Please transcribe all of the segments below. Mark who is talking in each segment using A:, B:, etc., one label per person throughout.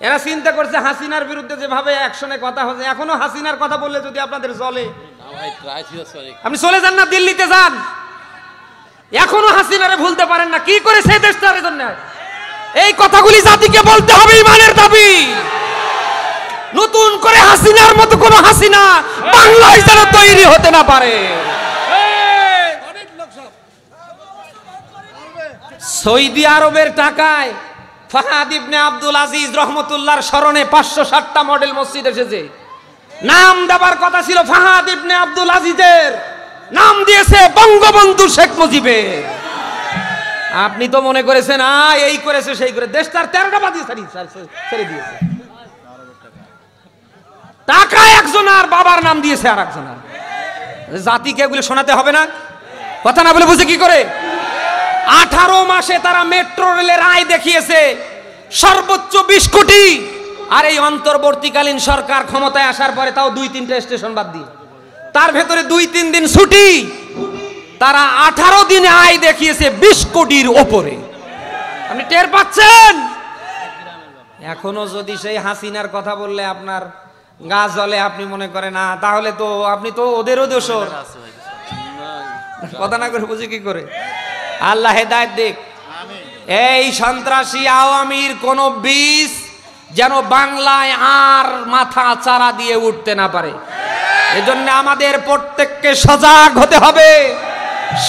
A: এরা চিন্তা করছে হাসিনার বিরুদ্ধে যেভাবে অ্যাকশনে কথা হচ্ছে, এখনো হাসিনার কথা বললে যদি আপনাদের চলে, আপনি চলে যান না, দিল্লিতে যান, এখনো হাসিনারে ভুলতে পারেন না। কি করে সেই দেশটার জন্য এই কথাগুলি জাতিকে বলতে হবে, ইমানের দাবি। নতুন করে হাসিনার মতো কোন হাসিনা বাংলায় যেন তৈরি হতে না পারে। সৌদি আরবের টাকায় ফাহাদ ইবনে আব্দুল আজিজ রহমতুল্লাহর স্মরণে 560টা মডেল মসজিদ এসেছে। নাম দেবার কথা ছিল ফাহাদ ইবনে আব্দুল আজিজের, নাম দিয়েছে বঙ্গবন্ধু শেখ মুজিবের। আপনি তো মনে করেছেন এই করেছে সেই করে, দেশটার 13টা বাদি ছেড়ে দিয়েছে। টাকা একজন আর বাবার নাম দিয়েছে আর একজন। জাতিকে এগুলো শোনাতে হবে না? কথা না বলে বুঝে কি করে? 18 মাসে তারা মেট্রো রেলের আয় দেখিয়েছে সর্বোচ্চ 20 কোটি। আর এই অন্তর্বর্তীকালীন সরকার ক্ষমতায় আসার পরে তাও 2-3টা স্টেশন বাদ দিয়ে, তার ভেতরে 2-3 দিন ছুটি, তারা 18 দিনে আয় দেখিয়েছে 20 কোটির ওপরে। আপনি টের পাচ্ছেন? এখনো যদি সেই হাসিনার কথা বললে আপনার গা জ্বলে, আপনি মনে করেন না, তাহলে তো আপনি তো ওদেরও দোষর। কথা না করে বুঝি কি করে? আল্লাহ হেদায়েত দিক। এই সন্ত্রাসী আওয়ামীর কোন বীজ যেন বাংলায় আর মাথা চারা দিয়ে উঠতে না পারে। এজন্য আমাদের প্রত্যেককে সজাগ হতে হবে।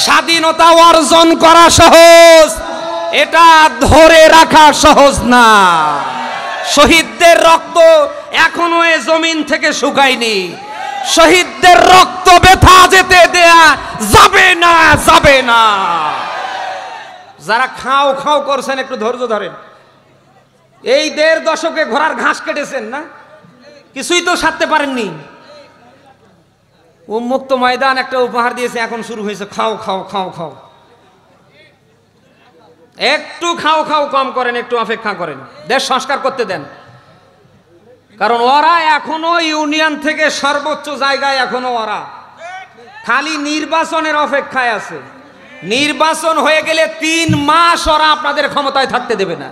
A: স্বাধীনতা অর্জন করা সহজ, এটা ধরে রাখা সহজ না। শহীদদের রক্ত এখনো এ জমিন থেকে শুকায়নি। শহীদদের রক্ত ব্যথা যেতে দেয়া যাবে না, যাবে না। যারা খাও খাও করছেন একটু ধৈর্য ধরেন। এই 1.5 দশকে ঘোড়ার ঘাস কেটেছেন না, কিছুই তো সারতে পারেননি। উন্মুক্ত ময়দান একটা উপহার দিয়েছে, এখন শুরু হয়েছে খাও খাও খাও খাও। একটু খাও খাও কম করেন, একটু অপেক্ষা করেন, দেশ সংস্কার করতে দেন। কারণ ওরা এখনো ইউনিয়ন থেকে সর্বোচ্চ জায়গায়, এখনো ওরা খালি নির্বাচনের অপেক্ষায় আছে। নির্বাচন হয়ে গেলে 3 মাস ওরা আপনাদের ক্ষমতায় থাকতে দেবে না।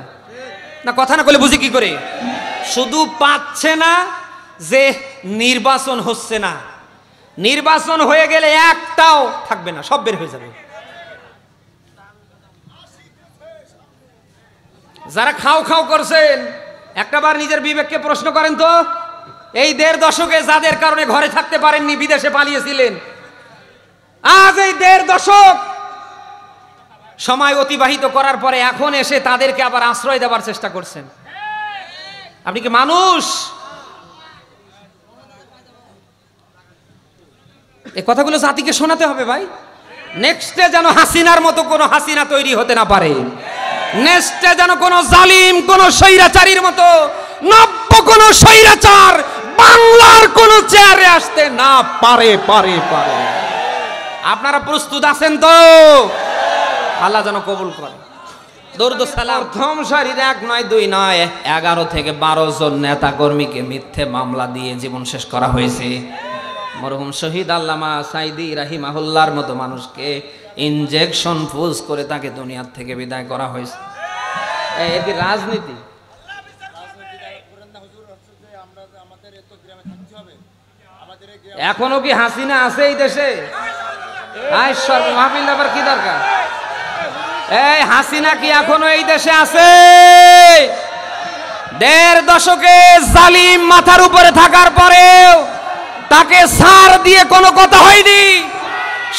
A: না কথা না বলে বুঝি কি করে? শুধু পাচ্ছে না যে নির্বাচন হচ্ছে না, নির্বাচন হয়ে গেলে একটাও থাকবে না, সব বের হয়ে যাবে। যারা খাও খাও করছেন, একটাবার নিজের বিবেককে প্রশ্ন করেন তো। এই 1.5 দশকে যাদের কারণে ঘরে থাকতে পারেননি, বিদেশে পালিয়েছিলেন, আজ এই 1.5 দশক সময় অতিবাহিত করার পরে এখন এসে তাদেরকে আবার আশ্রয় দেওয়ার চেষ্টা করছেন। আপনি কি মানুষ? এই কথাগুলো জাতিকে শোনাতে হবে ভাই। নেক্সটে যেন হাসিনার মতো কোনো হাসিনা তৈরি হতে না পারে। নেক্সটে যেন কোনো জালিম, কোনো স্বৈরাচারীর মতো নব্য কোনো স্বৈরাচার বাংলার কোনো চেয়ারে আসতে না পারে। পারে পারে আপনারা প্রস্তুত আছেন তো? আল্লাহ যেন কবুল করে। দরুদ সালাম। প্রথম শরীর 1 নয় 2 নয় 11 থেকে 12 জন নেতা কর্মীকে মিথ্যে মামলা দিয়ে জীবন শেষ করা হয়েছে। মরহুম শহীদ আল্লামা সাইদি রাহিমাহুল্লাহর মতো মানুষকে ইনজেকশন ফুজ করে তাকে দুনিয়ার থেকে বিদায় করা হয়েছে। এটি রাজনীতি। এখনো কি হাসিনা আছে এই দেশে? মাহফিল আবার কি দরকার? এই হাসিনা কি এখনো এই দেশে আছে? 1.5 দশকে জালিম মাথার উপরে থাকার পরেও তাকে ছাড় দিয়ে কোনো কথা হয়নি।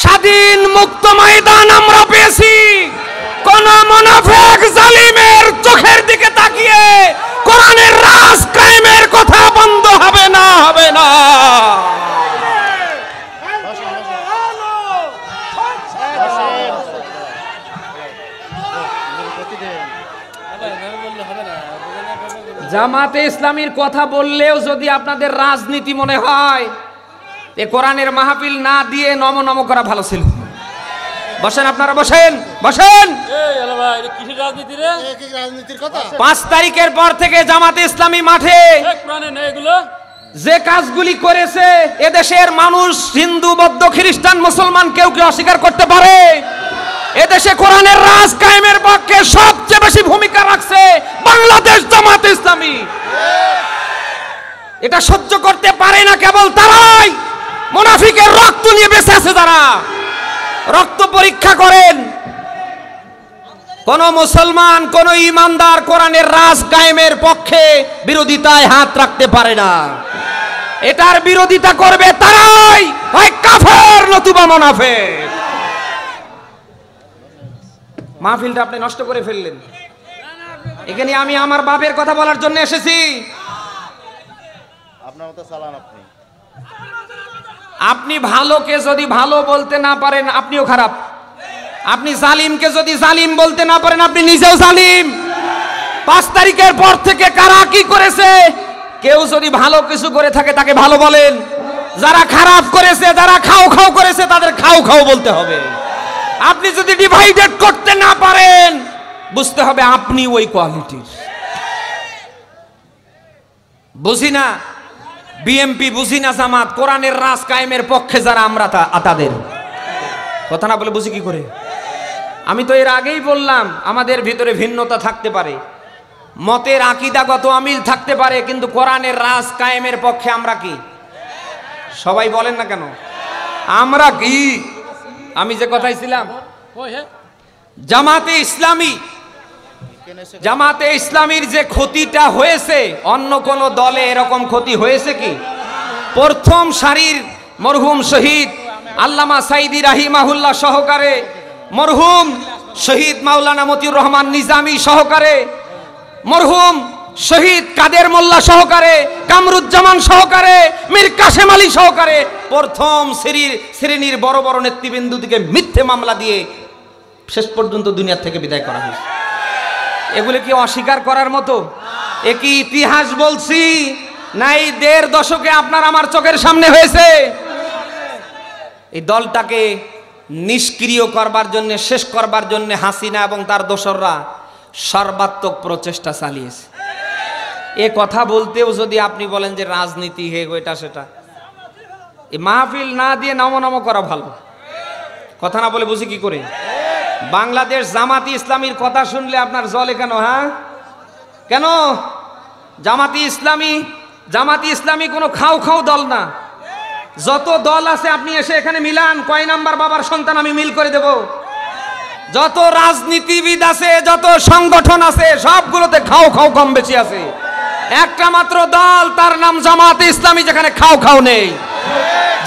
A: স্বাধীন মুক্ত ময়দান আমরা পেয়েছি। কোন মুনাফিক জালিমের চোখের দিকে তাকিয়ে কোরআনের রাজ কায়েমের কথা বন্ধ হবে না, হবে না। জামাতে ইসলামীর কথা বললেও যদি আপনাদের রাজনীতি মনে হয়, এ কোরআনের মাহফিল না দিয়ে নম নম করা ভালো ছিল। বসেন আপনারা, বসেন বসেন। 5 তারিখের পর থেকে জামাতে ইসলামী মাঠে যে কাজগুলি করেছে, এদেশের মানুষ হিন্দু, বৌদ্ধ, খ্রিস্টান, মুসলমান কেউ কেউ অস্বীকার করতে পারে। এদেশে কোরআনের রাজ কায়েমের পক্ষে সবচেয়ে বেশি ভূমিকা রাখছে বাংলাদেশ জামাতে ইসলামী। এটা সহ্য করতে পারে না কেবল তারাই মুনাফিকের রক্ত নিয়ে বেঁচে আছে যারা। রক্ত পরীক্ষা করেন, কোন মুসলমান কোন ইমানদার কোরআনের রাজ কায়েমের পক্ষে বিরোধিতায় হাত রাখতে পারে না। এটার বিরোধিতা করবে তারাই, হয় কাফের নতুবা মুনাফিক। মাহফিলটা আপনি নষ্ট করে ফেললেন। এখানে আমি আমার বাপের কথা বলার জন্য এসেছি।
B: আপনার মতো চালান
A: আপনি ভালোকে যদি ভালো বলতে না পারেন আপনিও খারাপ। আপনি জালিমকে যদি জালিম বলতে না পারেন আপনি নিজেও জালিম। 5 তারিখের পর থেকে কারা কি করেছে, কেউ যদি ভালো কিছু করে থাকে তাকে ভালো বলেন, যারা খারাপ করেছে, যারা খাও খাও করেছে তাদের খাও খাও বলতে হবে। আপনি যদি ডিভাইডেড করতে না পারেন বুঝতে হবে আপনি ওই কোয়ালিটির। বুঝি না বিএমপি, বুঝি না জামাত, কোরআনের রাজ কায়েমের পক্ষে যারা আমরা তাদের কথা না বলে বুঝি কি করে? আমি তো এর আগেই বললাম আমাদের ভিতরে ভিন্নতা থাকতে পারে, মতের আকীদাগত অমিল থাকতে পারে, কিন্তু কোরআনের রাজ কায়েমের পক্ষে আমরা কি? সবাই বলেন না কেন আমরা কি? আমি যে কথাই ছিলাম, জামাতে ইসলামীর যে ক্ষতিটা হয়েছে অন্য কোন দলে এরকম ক্ষতি হয়েছে কি? প্রথম সারির মরহুম শহীদ আল্লামা সাইদি রাহিমাহুল্লাহ সহকারে, মরহুম শহীদ মাওলানা মতিউর রহমান নিজামী সহকারে, মরহুম শহীদ কাদের মোল্লা সহকারে, কামরুজ্জামান সহকারে, মীর কাশেম আলী সহকারে প্রথম শ্রেণীর বড় বড় নেতৃবৃন্দকে মিথ্যে মামলা দিয়ে শেষ পর্যন্ত দুনিয়া থেকে বিদায় করা হয়েছে। এগুলো কি অস্বীকার করার মতো? এ কি ইতিহাস বলছি না এই 1.5 দশকে আপনার আমার চোখের সামনে হয়েছে? এই দলটাকে নিষ্ক্রিয় করবার জন্য, শেষ করবার জন্য হাসিনা এবং তার দোসররা সর্বাত্মক প্রচেষ্টা চালিয়েছে। এ কথা বলতেও যদি আপনি বলেন যে রাজনীতি হে এটা সেটা, এই মাহফিল না দিয়ে নমো নমো করা ভালো। কথা না বলে বুঝি কি করে? বাংলাদেশ জামাতি ইসলামীর কথা শুনলে আপনার জ্বলে কেন? হ্যাঁ কেন? জামাতি ইসলামী কোনো খাও খাও দল না। যত দল আছে আপনি এসে এখানে মিলান, কয় নাম্বার বাবার সন্তান আমি মিল করে দেব। যত রাজনীতিবিদ আছে, যত সংগঠন আছে সবগুলোতে খাও খাও কম বেশি আছে। একটা মাত্র দল, তার নাম জামাতে ইসলামী, যেখানে খাও খাও নেই।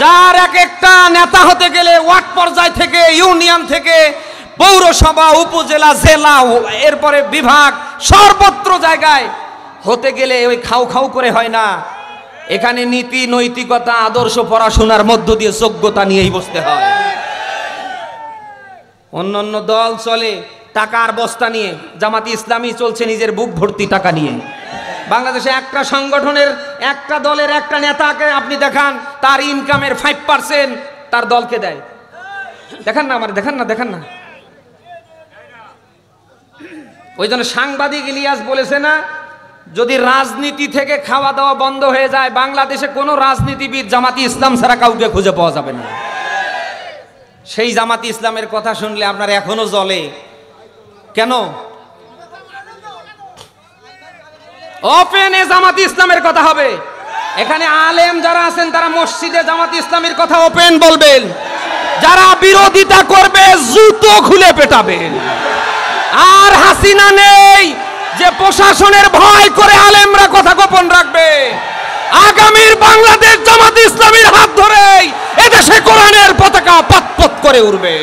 A: যার এক একটা নেতা হতে গেলে ওয়ার্ড পর্যায় থেকে, ইউনিয়ন থেকে, পৌরসভা, উপজেলা, জেলা, এরপরে বিভাগ, সর্বত্র জায়গায় হতে গেলে ওই খাও খাও করে হয় না। এখানে নীতি, নৈতিকতা, আদর্শ, পড়াশোনার মধ্য দিয়ে যোগ্যতা নিয়েই বসতে হয়। অন্যান্য দল চলে টাকার বস্তা নিয়ে, জামাতি ইসলামী চলছে নিজের বুক ভর্তি টাকা নিয়ে। বাংলাদেশে একটা সংগঠনের, একটা দলের একটা নেতাকে আপনি দেখান তার ইনকামের 5% তার দলকে দেয়। দেখান না আমার, দেখান না। ওই জন্য সাংবাদিক ইলিয়াস বলেছে না, যদি রাজনীতি থেকে খাওয়া দাওয়া বন্ধ হয়ে যায় বাংলাদেশে কোনো রাজনীতিবিদ জামাতি ইসলাম ছাড়া কাউকে খুঁজে পাওয়া যাবে না। সেই জামাতি ইসলামের কথা শুনলে আপনার এখনো জ্বলে কেন? ওপেনে জামাতি ইসলামের কথা হবে। এখানে আলেম যারা আছেন তারা মসজিদে জামাতি ইসলামের কথা ওপেন বলবেন। যারা বিরোধিতা করবে জুতো খুলে পেটাবেন। আর হাসিনা নেই যে প্রশাসনের ভয় করে আলেমরা কথা গোপন রাখবে। আগামীর বাংলাদেশ জামাতে ইসলামীর হাত ধরেই এদেশে কোরআনের পতাকা পাতপত করে উঠবে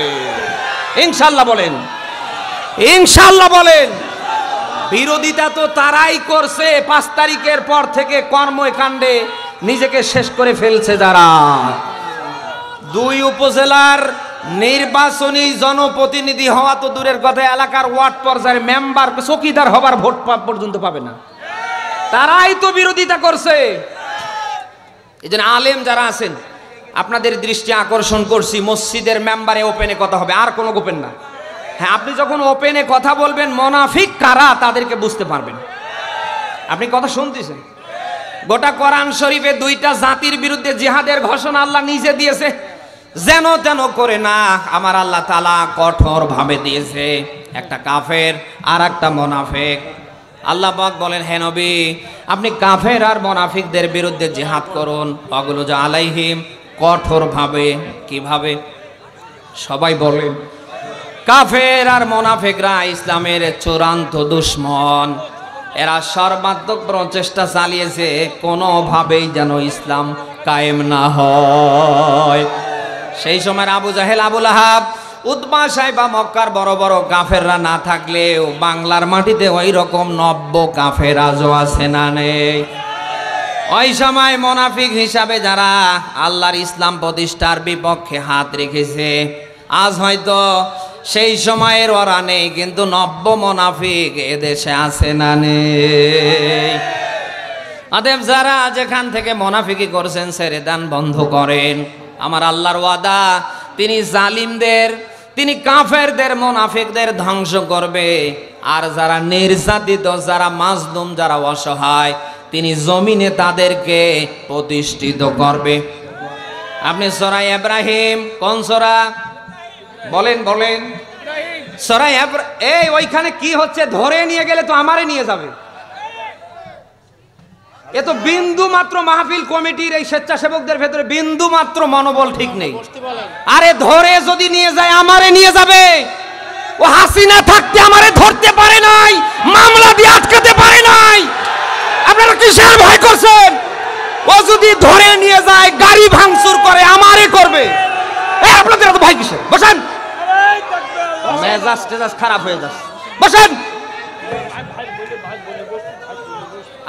A: ইনশাআল্লাহ বলেন, ইনশাআল্লাহ বলেন। বিরোধিতা তো তারাই করছে 5 তারিখের পর থেকে কর্মকাণ্ডে নিজেকে শেষ করে ফেলছে যারা। 2 উপজেলার নির্বাচনী জনপ্রতিনিধি হওয়া তো দূরের কথা, এলাকার ওয়ার্ড পর্যায়ের মেম্বার, চৌকিদার হবার ভোট পর্যন্ত পাবে না। তারাই তো বিরোধিতা করছে। এই জন্য আলেম যারা আছেন আপনাদের দৃষ্টি আকর্ষণ করছি, মসজিদের মেম্বারে ওপেনে কথা হবে, আর কোনো গোপন না। হ্যাঁ, আপনি যখন ওপেনে কথা বলবেন মুনাফিক কারা তাদেরকে বুঝতে পারবেন। আপনি কথা শুনতেছেন, গোটা কোরআন শরীফে 2টা জাতির বিরুদ্ধে জিহাদের ঘোষণা আল্লাহ নিজে দিয়েছে। যেন তেন করে না, আমার আল্লাহ তাআলা কঠোর ভাবে দিয়েছে। একটা কাফের আর একটা মুনাফিক। আল্লাহ পাক বলেন, হে নবী, আপনি কাফের আর মুনাফিকদের বিরুদ্ধে জিহাদ করুন, ওয়াগলু আলাইহিম, কঠোরভাবে। কিভাবে? সবাই বলেন। কাফের আর মুনাফিকরা ইসলামের চূড়ান্ত দুশমন। এরা সর্বাত্মক প্রচেষ্টা চালিয়েছে কোনোভাবেই যেন ইসলাম কায়েম না হয়। সেই সময় আবু জাহেল, আবু লাহাব, উতবা, সাইবা, মক্কার বড় বড় কাফেররা না থাকলেও বাংলার মাটিতে ওই রকম নব্য কাফের আজও আছে না নেই? ওই সময় মুনাফিক হিসাবে যারা আল্লাহর ইসলাম প্রতিষ্ঠার বিপক্ষে হাত রেখেছে, আজ হয়তো সেই সময়ের ওরা নেই, কিন্তু নব্য মুনাফিক এদেশে আছে না নেই? অতএব যারা যেখান থেকে মুনাফিকি করছেন ছেড়ে দেন, বন্ধ করেন। আমার আল্লাহর ওয়াদা, তিনি জালিমদের, তিনি কাফেরদের, মুনাফিকদের ধ্বংস করবে। আর যারা নির্যাতিত, যারা মাজলুম, যারা অসহায়, তিনি জমিনে তাদেরকে প্রতিষ্ঠিত করবে। আপনি সূরা ইব্রাহিম, কোন সূরা বলেন? বলেন সূরা এই ওইখানে কি হচ্ছে? ধরে নিয়ে গেলে তো আমারে নিয়ে যাবে। এ তো বিন্দু মাত্র মাহফিল কমিটির এই স্বেচ্ছাসেবকদের ভেতরে বিন্দু মাত্র মনোবল ঠিক নেই। আরে ধরে যদি নিয়ে যায় আমারে নিয়ে যাবে। ও হাসিনা থাকতে আমারে ধরতে পারে নাই, মামলা দিয়ে আটকাতে পারে নাই। আপনারা কিসের ভয় করছেন? ও যদি ধরে নিয়ে যায়, গাড়ি ভাঙচুর করে, আমারে করবে। আপনাদের এত ভয় কিসের? বসেন। মেজাজ টেজাজ খারাপ হয়ে যাচ্ছে, বসেন।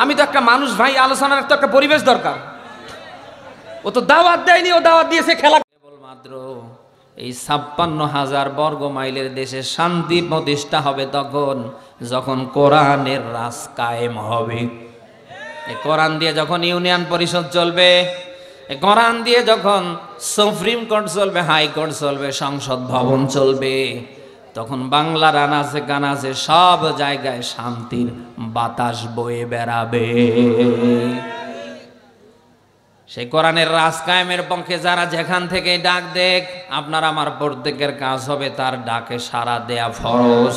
A: আমি তো একটা মানুষ ভাই, আলোচনার তো একটা পরিবেশ দরকার। ও তো দাওয়াত দেয়নি, ও দাওয়াত দিয়েছে খেলা। কেবলমাত্র এই 56,000 বর্গ মাইলের দেশে শান্তি প্রতিষ্ঠা হবে তখন, যখন কোরআনের রাজ কায়েম হবে। এই কোরআন দিয়ে যখন ইউনিয়ন পরিষদ চলবে, এই কোরআন দিয়ে যখন সুপ্রিম কোর্ট চলবে, হাইকোর্ট চলবে, সংসদ ভবন চলবে, তখন বাংলার আনাচে কানাচে সব জায়গায় শান্তির বাতাস বয়ে বেড়াবে। সেই কোরআনের রাজ কায়েমের পক্ষে যারা যেখান থেকে ডাক দেখ, আপনার আমার প্রত্যেকের কাজ হবে তার ডাকে সাড়া দেয়া ফরজ।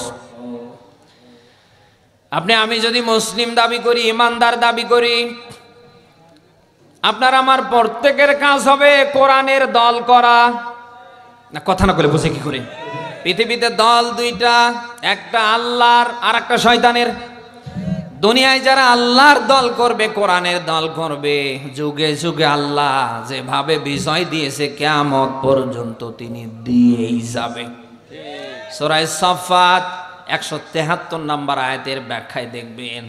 A: আপনি আমি যদি মুসলিম দাবি করি, ইমানদার দাবি করি, আপনার আমার প্রত্যেকের কাজ হবে কোরআনের দল করা। না, কথা না বলে বুঝে কি করে? পৃথিবীতে দল দুইটা, একটা আল্লাহর আর একটা শয়তানের। দুনিয়ায় যারা আল্লাহর দল করবে, কোরআনের দল করবে, যুগে যুগে আল্লাহ যেভাবে বিজয় দিয়েছে কিয়ামত পর্যন্ত তিনি দিয়েই যাবে। সূরা সাফফাত 173 নম্বর আয়াতের ব্যাখ্যায় দেখবেন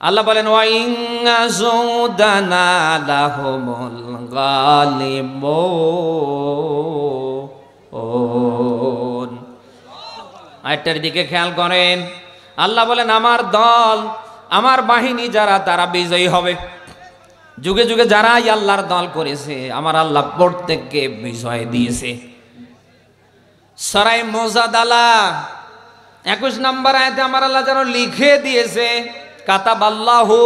A: আল্লাহ বলেন, ওয়া ইন্নাজুদানা লাহুমুল গালিবুন। আয়াতটার দিকে খেয়াল করেন। আল্লাহ বলেন, আমার দল, আমার বাহিনী যারা, তারা বিজয়ী হবে। যুগে যুগে যারাই আল্লাহর দল করেছে, আমার আল্লাহ প্রত্যেককে বিজয় দিয়েছে। সূরা মুজাদালা 21 নম্বর আয়াতে আমার আল্লাহ যেন লিখে দিয়েছে, কাতাবাল্লাহু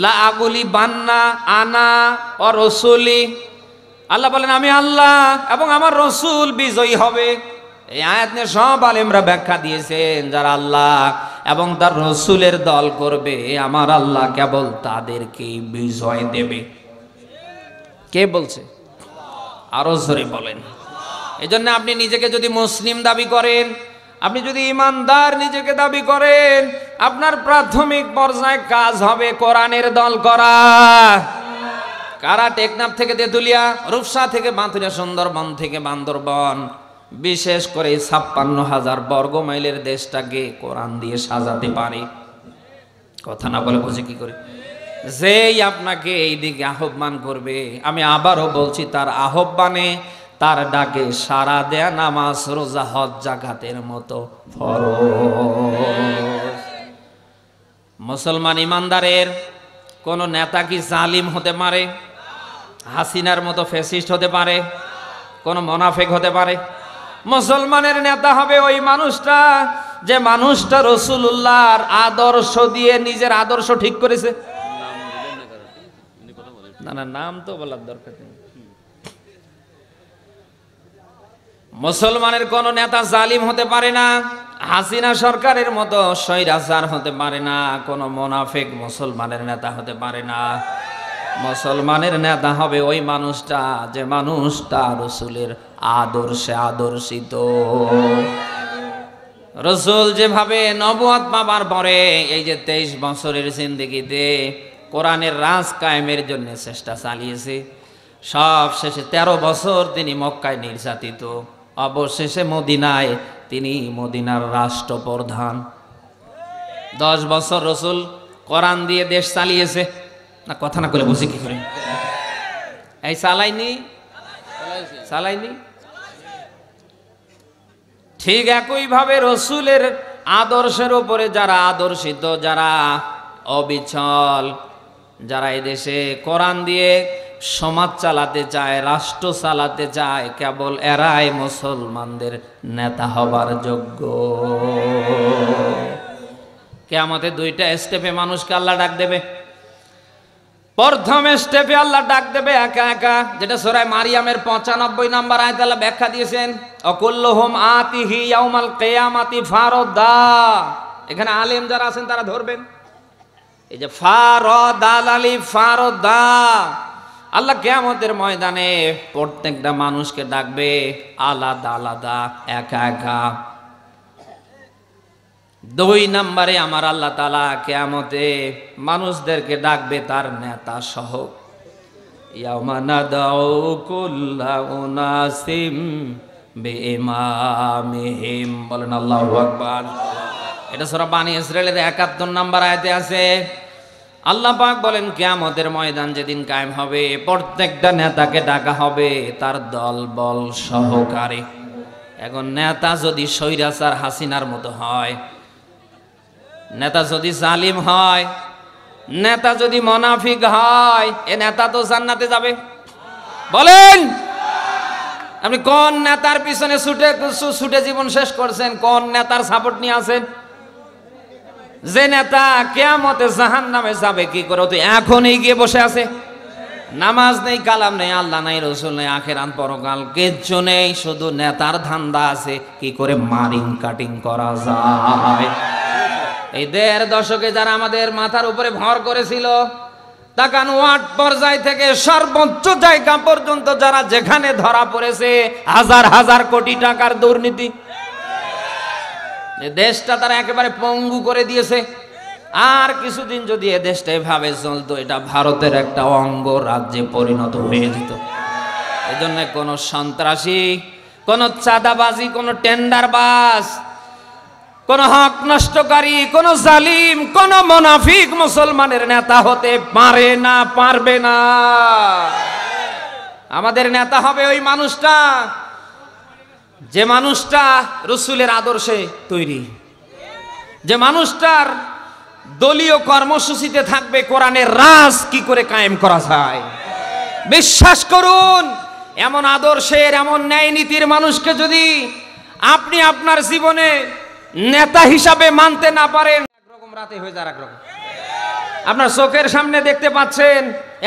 A: লা আগুলি বান্না আনা ও রসুলি। আল্লাহ বলেন, আমি আল্লাহ এবং আমার রসুল বিজয়ী হবে। এই আয়াত নিয়ে সব আলেমরা ব্যাখ্যা দিয়েছেন, যারা আল্লাহ এবং তার রসুলের দল করবে, আমার আল্লাহ কেবল তাদেরকেই বিজয় দেবে। কে বলছে? আরো জোরে বলেন। এই জন্য আপনি নিজেকে যদি মুসলিম দাবি করেন, আপনি যদি ইমানদার নিজেকে দাবি করেন, আপনার প্রাথমিক পর্যায়ে কাজ হবে কোরআনের দল করা। কারা টেকনাফ থেকে তেতুলিয়া, রূপসা থেকে বাঁধুরিয়া, সুন্দরবন থেকে বান্দরবন, বিশেষ করে 56,000 বর্গ মাইলের দেশটাকে কোরআন দিয়ে সাজাতে পারে? কথা না বলে বুঝে কি করে? যেই আপনাকে এই দিকে আহ্বান করবে, আমি আবারও বলছি, তার আহ্বানে, তার ডাকে সাড়া দেয়া নামাজ, রোজা, হজ, যাকাতের মতো ফরজ। মুসলমান ইমানদারের কোন নেতা কি জালিম হতে পারে? হাসিনার মতো ফ্যাসিস্ট হতে পারে? কোন মুনাফিক হতে পারে? মুসলমানের নেতা হবে ওই মানুষটা, যে মানুষটা রাসূলুল্লাহর আদর্শ দিয়ে নিজের আদর্শ ঠিক করেছে। না না, নাম তো বলার দরকার নেই। মুসলমানের কোন নেতা জালিম হতে পারে না। হাসিনা সরকারের মতো স্বৈরাচার হতে পারে না, কোনো মুনাফিক মুসলমানের নেতা হতে পারে না। মুসলমানের নেতা হবে ওই মানুষটা যে মানুষটা রসুলের আদর্শে আদর্শিত। রসুল যেভাবে নবুয়ত পাবার পরে এই যে 23 বছরের জিন্দেগিতে কোরআনের রাজ কায়েমের জন্য চেষ্টা চালিয়েছে, সব শেষে 13 বছর তিনি মক্কায় নির্যাতিত, অবশেষে মদিনায় তিনি মদিনার রাষ্ট্রপ্রধান। 10 বছর রসুল কোরআন দিয়ে দেশ চালিয়েছে না, কথা না করে বুঝি কি করে? এই চালাইনি। ঠিক একইভাবে রসুলের আদর্শের উপরে যারা আদর্শিত, যারা অবিচল, যারা এই দেশে কোরআন দিয়ে সমাজ চালাতে চায়, রাষ্ট্র চালাতে চায়, কেবল এরাই মুসলমানদের নেতা হবার যোগ্য। কিয়ামতে 2টা স্টেপে মানুষকে আল্লাহ ডাক দেবে। প্রথম স্টেপে আল্লাহ ডাক দেবে একা একা, যেটা সূরা মারিয়ামের 95 নম্বর আয়াতে আল্লাহ ব্যাখ্যা দিয়েছেন, অকুল্লুহুম আতিহি ইয়াউমাল কিয়ামাতি ফারদা। এখানে আলেম যারা আছেন তারা ধরবেন, এই যে ফারদা, আল্লাহ কিয়ামতের ময়দানে প্রত্যেকটা মানুষকে ডাকবে আলাদা আলাদা, একা একা। 2 নম্বরে আমার আল্লাহ তাআলা কিয়ামতে মানুষদেরকে ডাকবে তার নেতা সহ। ইয়াউমা নাদাউ কুল্লা উনাসিম বিইমামিহিম, বলেন আল্লাহু আকবার। এটা সূরা বানী ইসরাঈলের 71 নম্বর আয়াতে আছে। আল্লাহ পাক বলেন কিয়ামতের ময়দান যেদিন কায়েম হবে, প্রত্যেকটা নেতাকে ডাকা হবে তার দল বল সহকারে। এখন নেতা যদি স্বৈরাচার হাসিনার মতো হয়, নেতা যদি জালিম হয়, নেতা যদি মুনাফিক হয়, এ নেতা তো জান্নাতে যাবে? বলেন আপনি কোন নেতার পিছনে ছুটে জীবন শেষ করছেন? কোন নেতার সাপোর্ট নিয়ে আছেন? যে নেতা কিয়ামতে জাহান্নামে যাবে কি করে? তো এখনই গিয়ে বসে আছে, নামাজ নেই, কালাম নেই, আল্লাহ নাই, রসুল নেই, আখিরাত পরকাল কিচ্ছু নেই, শুধু নেতার ধান্দা আছে কি করে মারিং কাটিং করা যায়। এই 1.5 দশকে যারা আমাদের মাথার উপরে ভর করেছিল, তাকান ওয়ার্ড পর্যায় থেকে সর্বোচ্চ জায়গা পর্যন্ত যারা যেখানে ধরা পড়েছে, হাজার হাজার কোটি টাকার দুর্নীতি, দেশটা তারা একেবারে পঙ্গু করে দিয়েছে। আর কিছুদিন যদি এ দেশটা এভাবে চলতো, এটা ভারতের একটা অঙ্গ রাজ্যে পরিণত হয়ে যেত। এই জন্য কোন সন্ত্রাসী, কোন চাঁদাবাজি, কোন টেন্ডারবাজ, কোন হক নষ্টকারী, কোন জালিম, কোন মুনাফিক মুসলমানের নেতা হতে পারে না, পারবে না। আমাদের নেতা হবে ওই মানুষটা যে মানুষটা রসুলের আদর্শে তৈরি, যে মানুষটার দলীয় কর্মসূচিতে থাকবে কোরআনের রাজ কি করে কায়েম করা যায়। বিশ্বাস করুন, এমন আদর্শের, এমন ন্যায় নীতির মানুষকে যদি আপনি আপনার জীবনে নেতা হিসাবে মানতে না পারেন, একরকম রাতে হয়ে যায় একরকম। আপনার চোখের সামনে দেখতে পাচ্ছেন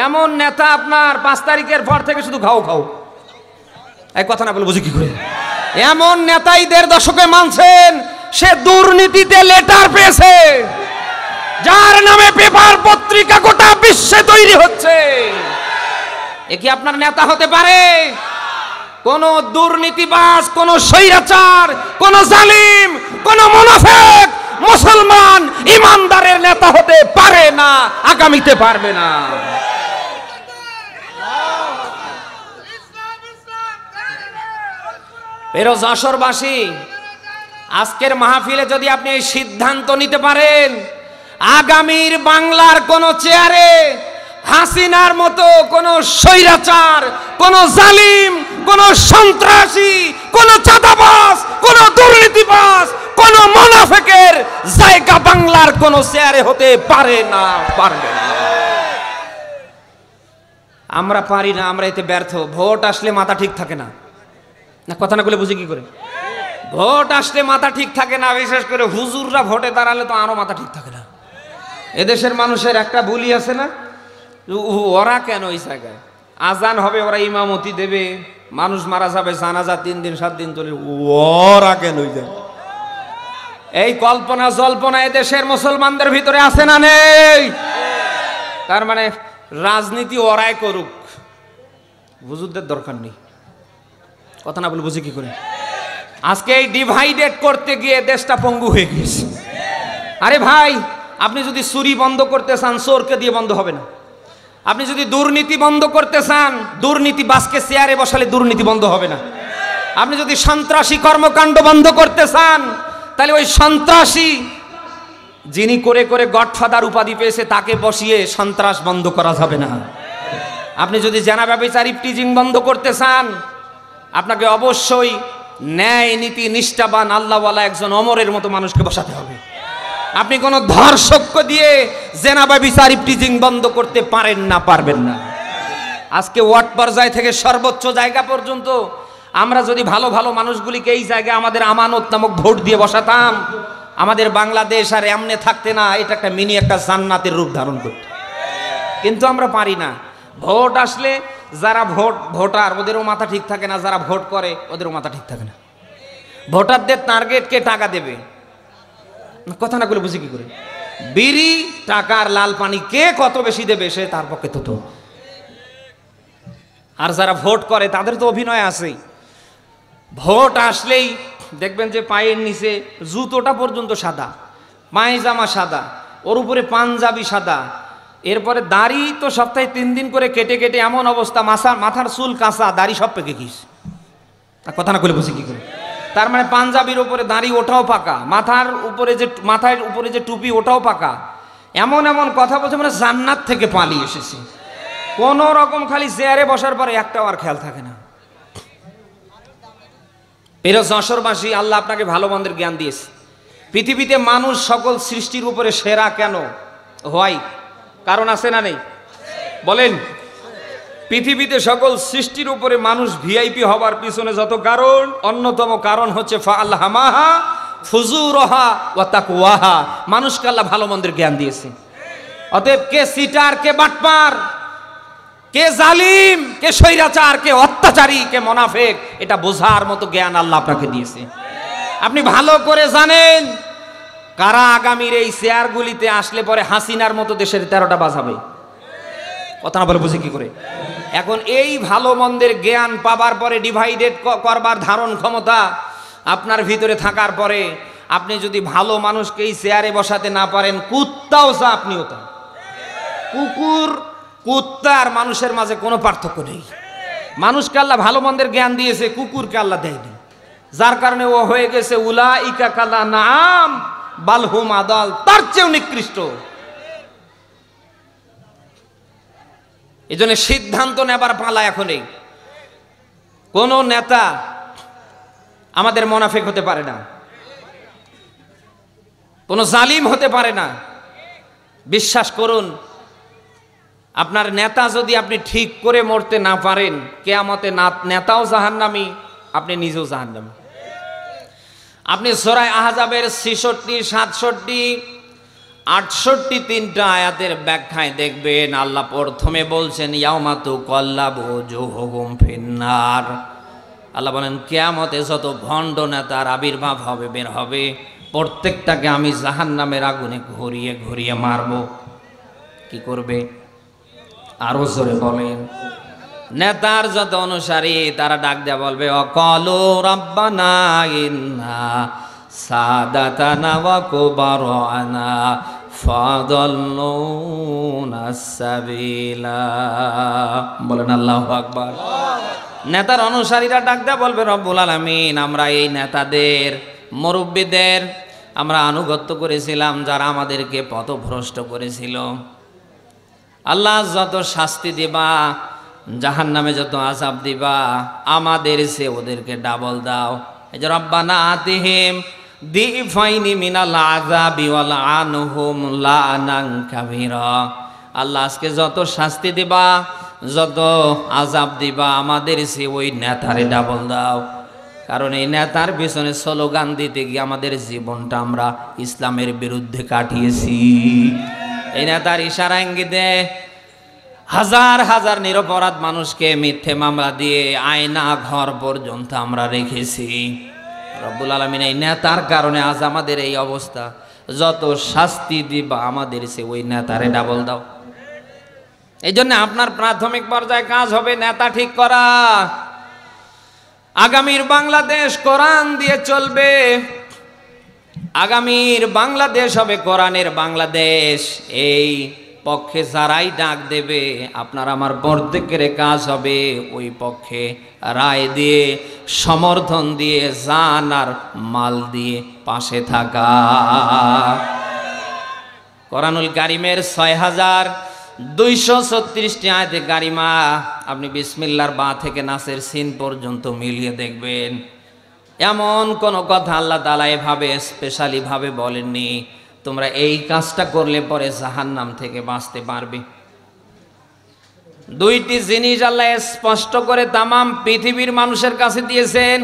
A: এমন নেতা আপনার 5 তারিখের পর থেকে শুধু খাও খাও, এই কথা না বলে বুঝি কি করে? এমন নেতাই 1.5 দশকে মানছেন, সে দুর্নীতিতে লেটার পেয়েছে, যার নামে পেপার পত্রিকা গোটা বিশ্বে তৈরি হচ্ছে। এ কি আপনার নেতা হতে পারে? কোন দুর্নীতিবাজ, কোন স্বৈরাচার, কোন জালিম, কোন মুনাফিক মুসলমান ইমানদারের নেতা হতে পারে না, আগামীতে পারবে না। প্রিয় যশোরবাসী, আজকের মাহফিলে যদি আপনি এই সিদ্ধান্ত নিতে পারেন, আগামীর বাংলার কোন চেয়ারে হাসিনার মতো কোন স্বৈরাচার, কোন জালিম, কোন সন্ত্রাসী, কোন চাঁদাবাজ, কোন দুর্নীতিবাজ, কোন মুনাফিকের জায়গা বাংলার কোন চেয়ারে হতে পারে না, পারবে না। আমরা পারি না, আমরা এতে ব্যর্থ। ভোট আসলে মাথা ঠিক থাকে না, না কথা না বলে বুঝি কি করে? ভোট আসলে মাথা ঠিক থাকে না, বিশেষ করে হুজুররা ভোটে দাঁড়ালে তো আরো মাথা ঠিক থাকে না। এদেশের মানুষের একটা ভুলই আছে না, ওরা কেন ওই জায়গায় আজান হবে, ওরা ইমামতি দেবে, মানুষ মারা যাবে, জানাজা 3 দিন 7 দিন চলে, ওরা কেন ওই যায়? এই কল্পনা জল্পনা দেশের মুসলমানদের ভিতরে আছে না নেই? তার মানে রাজনীতি ওরাই করুক, হুজুরদের দরকার নেই। কথা না বলে বুঝি কি করে? আজকে এই ডিভাইডেড করতে গিয়ে দেশটা পঙ্গু হয়ে গেছে। আরে ভাই, আপনি যদি চুরি বন্ধ করতে চান, চোরকে দিয়ে বন্ধ হবে না। আপনি যদি দুর্নীতি বন্ধ করতে চান, দুর্নীতি বাসকে চেয়ারে বসালে দুর্নীতি বন্ধ হবে না। আপনি যদি সন্ত্রাসী কর্মকাণ্ড বন্ধ করতে চান, তাহলে ওই সন্ত্রাসী যিনি করে করে গডফাদার উপাধি পেয়েছে তাকে বসিয়ে সন্ত্রাস বন্ধ করা যাবে না। আপনি যদি জেনা ব্যভিচার ইফটিজিং বন্ধ করতে চান, আপনাকে অবশ্যই ন্যায় নীতি নিষ্ঠাবান আল্লাহওয়ালা একজন ওমরের মতো মানুষকে বসাতে হবে। আপনি কোনো ধর্ষককে দিয়ে জেনা ব্যভিচার ইফটিজিং বন্ধ করতে পারেন না, পারবেন না। আজকে ওয়ার্ড পর্যায় থেকে সর্বোচ্চ জায়গা পর্যন্ত আমরা যদি ভালো ভালো মানুষগুলিকে এই জায়গায় আমাদের আমানত নামক ভোট দিয়ে বসাতাম, আমাদের বাংলাদেশ আর এমনে থাকতে না, এটা একটা মিনি একটা জান্নাতের রূপ ধারণ করত। কিন্তু আমরা পারি না। ভোট আসলে যারা ভোটার ওদেরও মাথা ঠিক থাকে না, যারা ভোট করে ওদেরও মাথা ঠিক থাকে না। ভোটারদের টার্গেট কে টাকা দেবে, কথা না বলে বুঝি কি করে? বিড়ি টাকার লাল পানি কে কত বেশি দেবে সে তার পক্ষে তো। আর যারা ভোট করে তাদের তো অভিনয় আছেই। ভোট আসলেই দেখবেন যে পায়ের নিচে জুতোটা পর্যন্ত সাদা, পায়জামা সাদা, ওর উপরে পাঞ্জাবি সাদা, এরপরে দাড়ি তো সপ্তাহে 3 দিন করে কেটে কেটে এমন অবস্থা, মাথার চুল কাঁচা, দাড়ি সব পেকে গিস। কথা না বলে বুঝি কি করে? তার মানে পাঞ্জাবির উপরে দাড়ি ওটাও পাকা, মাথার উপরে যে টুপি ওটাও পাকা। এমন এমন কথা বলছে মানে জান্নাত থেকে পালিয়ে এসেছে। কোন রকম খালি চেয়ারে বসার পরে একটাও আর খেয়াল থাকে না। এর যশোরবাসী, আল্লাহ আপনাকে ভালো মন্দের জ্ঞান দিয়েছে। পৃথিবীতে মানুষ সকল সৃষ্টির উপরে সেরা কেন হয়? কারণ আছে না নেই? বলেন। পৃথিবীতে সকল সৃষ্টির উপরে মানুষ ভিআইপি হবার পিছনে যত কারণ, অন্যতম কারণ হচ্ছে ফাআলহামাহা ফুজুরহা ওয়া তাকওয়াহা। মানুষকে আল্লাহ ভালো মন্দের জ্ঞান দিয়েছে। অতএব কে সিটার, কে বাটপার, কে জালিম, কে স্বৈরাচার, কে অত্যাচারী, কে মুনাফিক, এটা বোঝার মতো জ্ঞান আল্লাহ আপনাকে দিয়েছে। আপনি ভালো করে জানেন কারা আগামীর এই চেয়ারগুলিতে আসলে পরে হাসিনার মতো দেশের 13টা বাজাবে। কথা না বলে বুঝি কি করে? এখন এই ভালো মন্দের জ্ঞান পাবার পরে, ডিভাইডেড করবার ধারণ ক্ষমতা আপনার ভিতরে থাকার পরে, আপনি যদি ভালো মানুষকে এই চেয়ারে বসাতে না পারেন, কুত্তাও যা আপনিও তা। কুত্তা আর মানুষের মাঝে কোনো পার্থক্য নেই। মানুষকে আল্লাহ ভালো মন্দের জ্ঞান দিয়েছে, কুকুরকে আল্লাহ দেয়নি। যার কারণে ও হয়ে গেছে উলাইকা কালা নাম বালহুম আদাল, তার চেয়েও নিকৃষ্ট। এই জন্য সিদ্ধান্ত নেবার পালা এখনই। কোন নেতা আমাদের মুনাফিক হতে পারে না, কোন জালিম হতে পারে না। বিশ্বাস করুন, আপনার নেতা যদি আপনি ঠিক করে মরতে না পারেন, কিয়ামতে নেতাও জাহান্নামী, আপনি নিজেও জাহান্নামী। আপনি সূরা আহজাবের 66, 67, 68 3টা আয়াতের ব্যাখ্যায় দেখবেন আল্লাহ প্রথমে বলছেন ইয়াউমা তুকাল্লাবু ওজুহুহুম ফিন্নার। আল্লাহ বলেন কিয়ামতে যত ভণ্ড নেতার আবির্ভাব হবে, বের হবে, প্রত্যেকটাকে আমি জাহান্নামের আগুনে ঘুরিয়ে ঘুরিয়ে মারব। কি করবে? আরো জোরে বলেন। নেতার যত অনুসারী তারা ডাক দেয়া বলবে অকালু রাব্বানা ইন্না সাদাতানা ওয়া কুবারানা ফাদাল্লুনা সাবিলা। বলেন আল্লাহু আকবার। নেতার অনুসারীরা ডাক দেয়া বলবে রব্বুল আলামিন, আমরা এই নেতাদের, মুরব্বিদের আমরা আনুগত্য করেছিলাম, যারা আমাদেরকে পথভ্রষ্ট করেছিল। আল্লাহ যত শাস্তি দিবা, জাহান্নামে যত আযাব দিবা, আমাদের সে ওদেরকে ডাবল দাও। এই যে রব্বানা আতিহিম দিফাইনি মিনাল আযাবি ওয়াল আনহুম লানান কাবীরা। আল্লাহ আজকে যত শাস্তি দিবা, যত আযাব দিবা, আমাদের সে ওই নেতারে ডাবল দাও। কারণ এই নেতার পিছনে স্লোগান দিতে গিয়ে আমাদের জীবনটা আমরা ইসলামের বিরুদ্ধে কাটিয়েছি। এই নেতার ইশারা ইঙ্গিতে হাজার হাজার নিরপরাধ মানুষকে মিথ্যে মামলা দিয়ে আয়না ঘর পর্যন্ত আমরা রেখেছি। রব্বুল আলামিন এই নেতার কারণে আজ আমাদের এই অবস্থা। যত শাস্তি দিবা আমাদের সে ওই নেতারে ডাবল দাও। এই জন্য আপনার প্রাথমিক পর্যায়ে কাজ হবে নেতা ঠিক করা। আগামীর বাংলাদেশ কোরআন দিয়ে চলবে, আগামীর বাংলাদেশ হবে কোরআনের বাংলাদেশ। এই পক্ষে যারাই ডাক দেবে আপনার আমার প্রত্যেকের কাজ হবে ওই পক্ষে রায় দিয়ে, সমর্থন দিয়ে, জান আর মাল দিয়ে পাশে থাকা। কোরআনুল কারীমের ৬,২৩৬টি আয়াতে কারিমা আপনি বিসমিল্লাহর বা থেকে নাসের সিন পর্যন্ত মিলিয়ে দেখবেন, এমন কোনো কথা আল্লাহ তাআলা এভাবে স্পেশালি ভাবে বলেননি তোমরা এই কাজটা করলে পরে জাহান্নাম থেকে বাঁচতে পারবে। দুইটি জিনিস আল্লাহ স্পষ্ট করে তামাম পৃথিবীর মানুষের কাছে দিয়েছেন।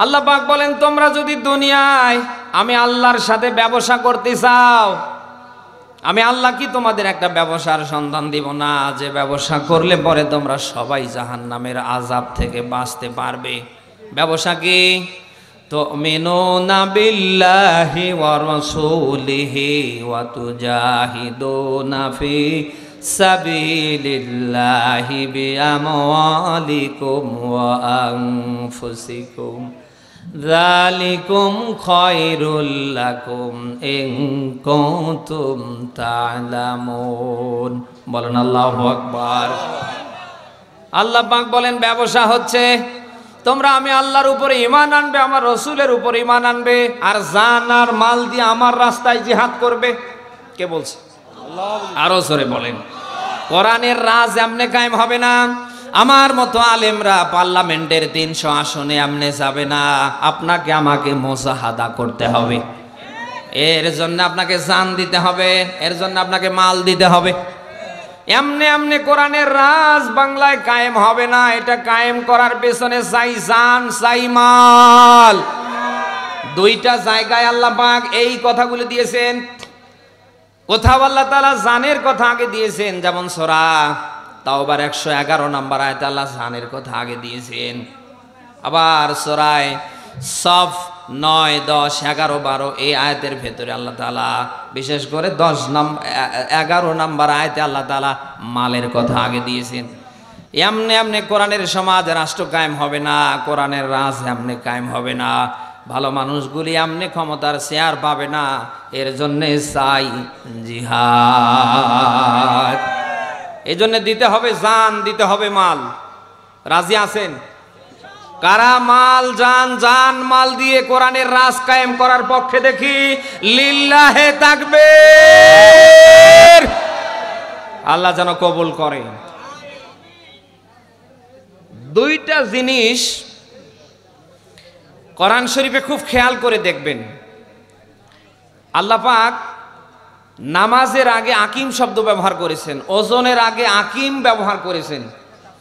A: আল্লাহ পাক বলেন তোমরা যদি দুনিয়ায় আমি আল্লাহর সাথে ব্যবসা করতে চাও, আমি আল্লাহ কি তোমাদের একটা ব্যবসার সন্ধান দিব না যে ব্যবসা করলে পরে তোমরা সবাই জাহান্নামের আযাব থেকে বাঁচতে পারবে। ব্যবসা কি? তুমিনুনা বিল্লাহি ওয়া রাসূলিহি ওয়া তুজাহিদুনা ফি সাবিলিল্লাহি বিআমওয়ালিকুম ওয়া আনফুসিকুম যালিকুম খায়রুল লাকুম ইন কুনতুম তা'লামুন। বলেন আল্লাহু আকবার। আল্লাহ পাক বলেন ব্যবসা হচ্ছে তোমরা আমি আল্লাহর উপরে ঈমান আনবে, আমার রাসূলের উপরে ঈমান আনবে, আর জান আর মাল দিয়ে আমার রাস্তায় জিহাদ করবে। কে বলছে? আল্লাহ। আরো জোরে বলেন। কোরআনের রাজ এমনি কায়েম হবে না। আমার মতো আলেমরা পার্লামেন্টের ৩০০ আসনে এমনি যাবে না। আপনাকে আমাকে মুজাহাদা করতে হবে, এর জন্য আপনাকে জান দিতে হবে, এর জন্য আপনাকে মাল দিতে হবে। এমনি এমনি কোরআনের রাজ বাংলায় কায়েম হবে না। এটা কায়েম করার পেছনে চাই জান, চাই মাল। দুইটা জায়গায় আল্লাহ পাক এই কথাগুলো দিয়েছেন। কোথাও আল্লাহ তাআলা জানের কথা আগে দিয়েছেন, যেমন সূরা তাওবার 111 নম্বর আয়াতে আল্লাহ জানের কথা আগে দিয়েছেন। আবার সূরা সফ 9, 10, 11, 12 এই আয়াতের ভেতরে আল্লাহ তাআলা বিশেষ করে 11 নম্বর আয়াতে আল্লাহ তাআলা মালের কথা আগে দিয়েছেন। এমনি এমনি কোরআনের সমাজ রাষ্ট্র কায়েম হবে না, কোরআনের রাজ এমনি কায়েম হবে না, ভালো মানুষগুলি এমনি ক্ষমতার শেয়ার পাবে না। এর জন্যে চাই জিহাদ। এই জন্য দিতে হবে জান, দিতে হবে মাল। রাজি আছেন? কারা মাল জান, জান মাল দিয়ে কোরআনের রাজ কায়েম করার পক্ষে দেখি লিল্লাহে তাকবীর। আল্লাহ যেন কবুল করে। দুইটা জিনিস কোরআন শরীফে খুব খেয়াল করে দেখবেন। আল্লাহ পাক নামাজের আগে আকিম শব্দ ব্যবহার করেছেন, ওজনের আগে আকিম ব্যবহার করেছেন।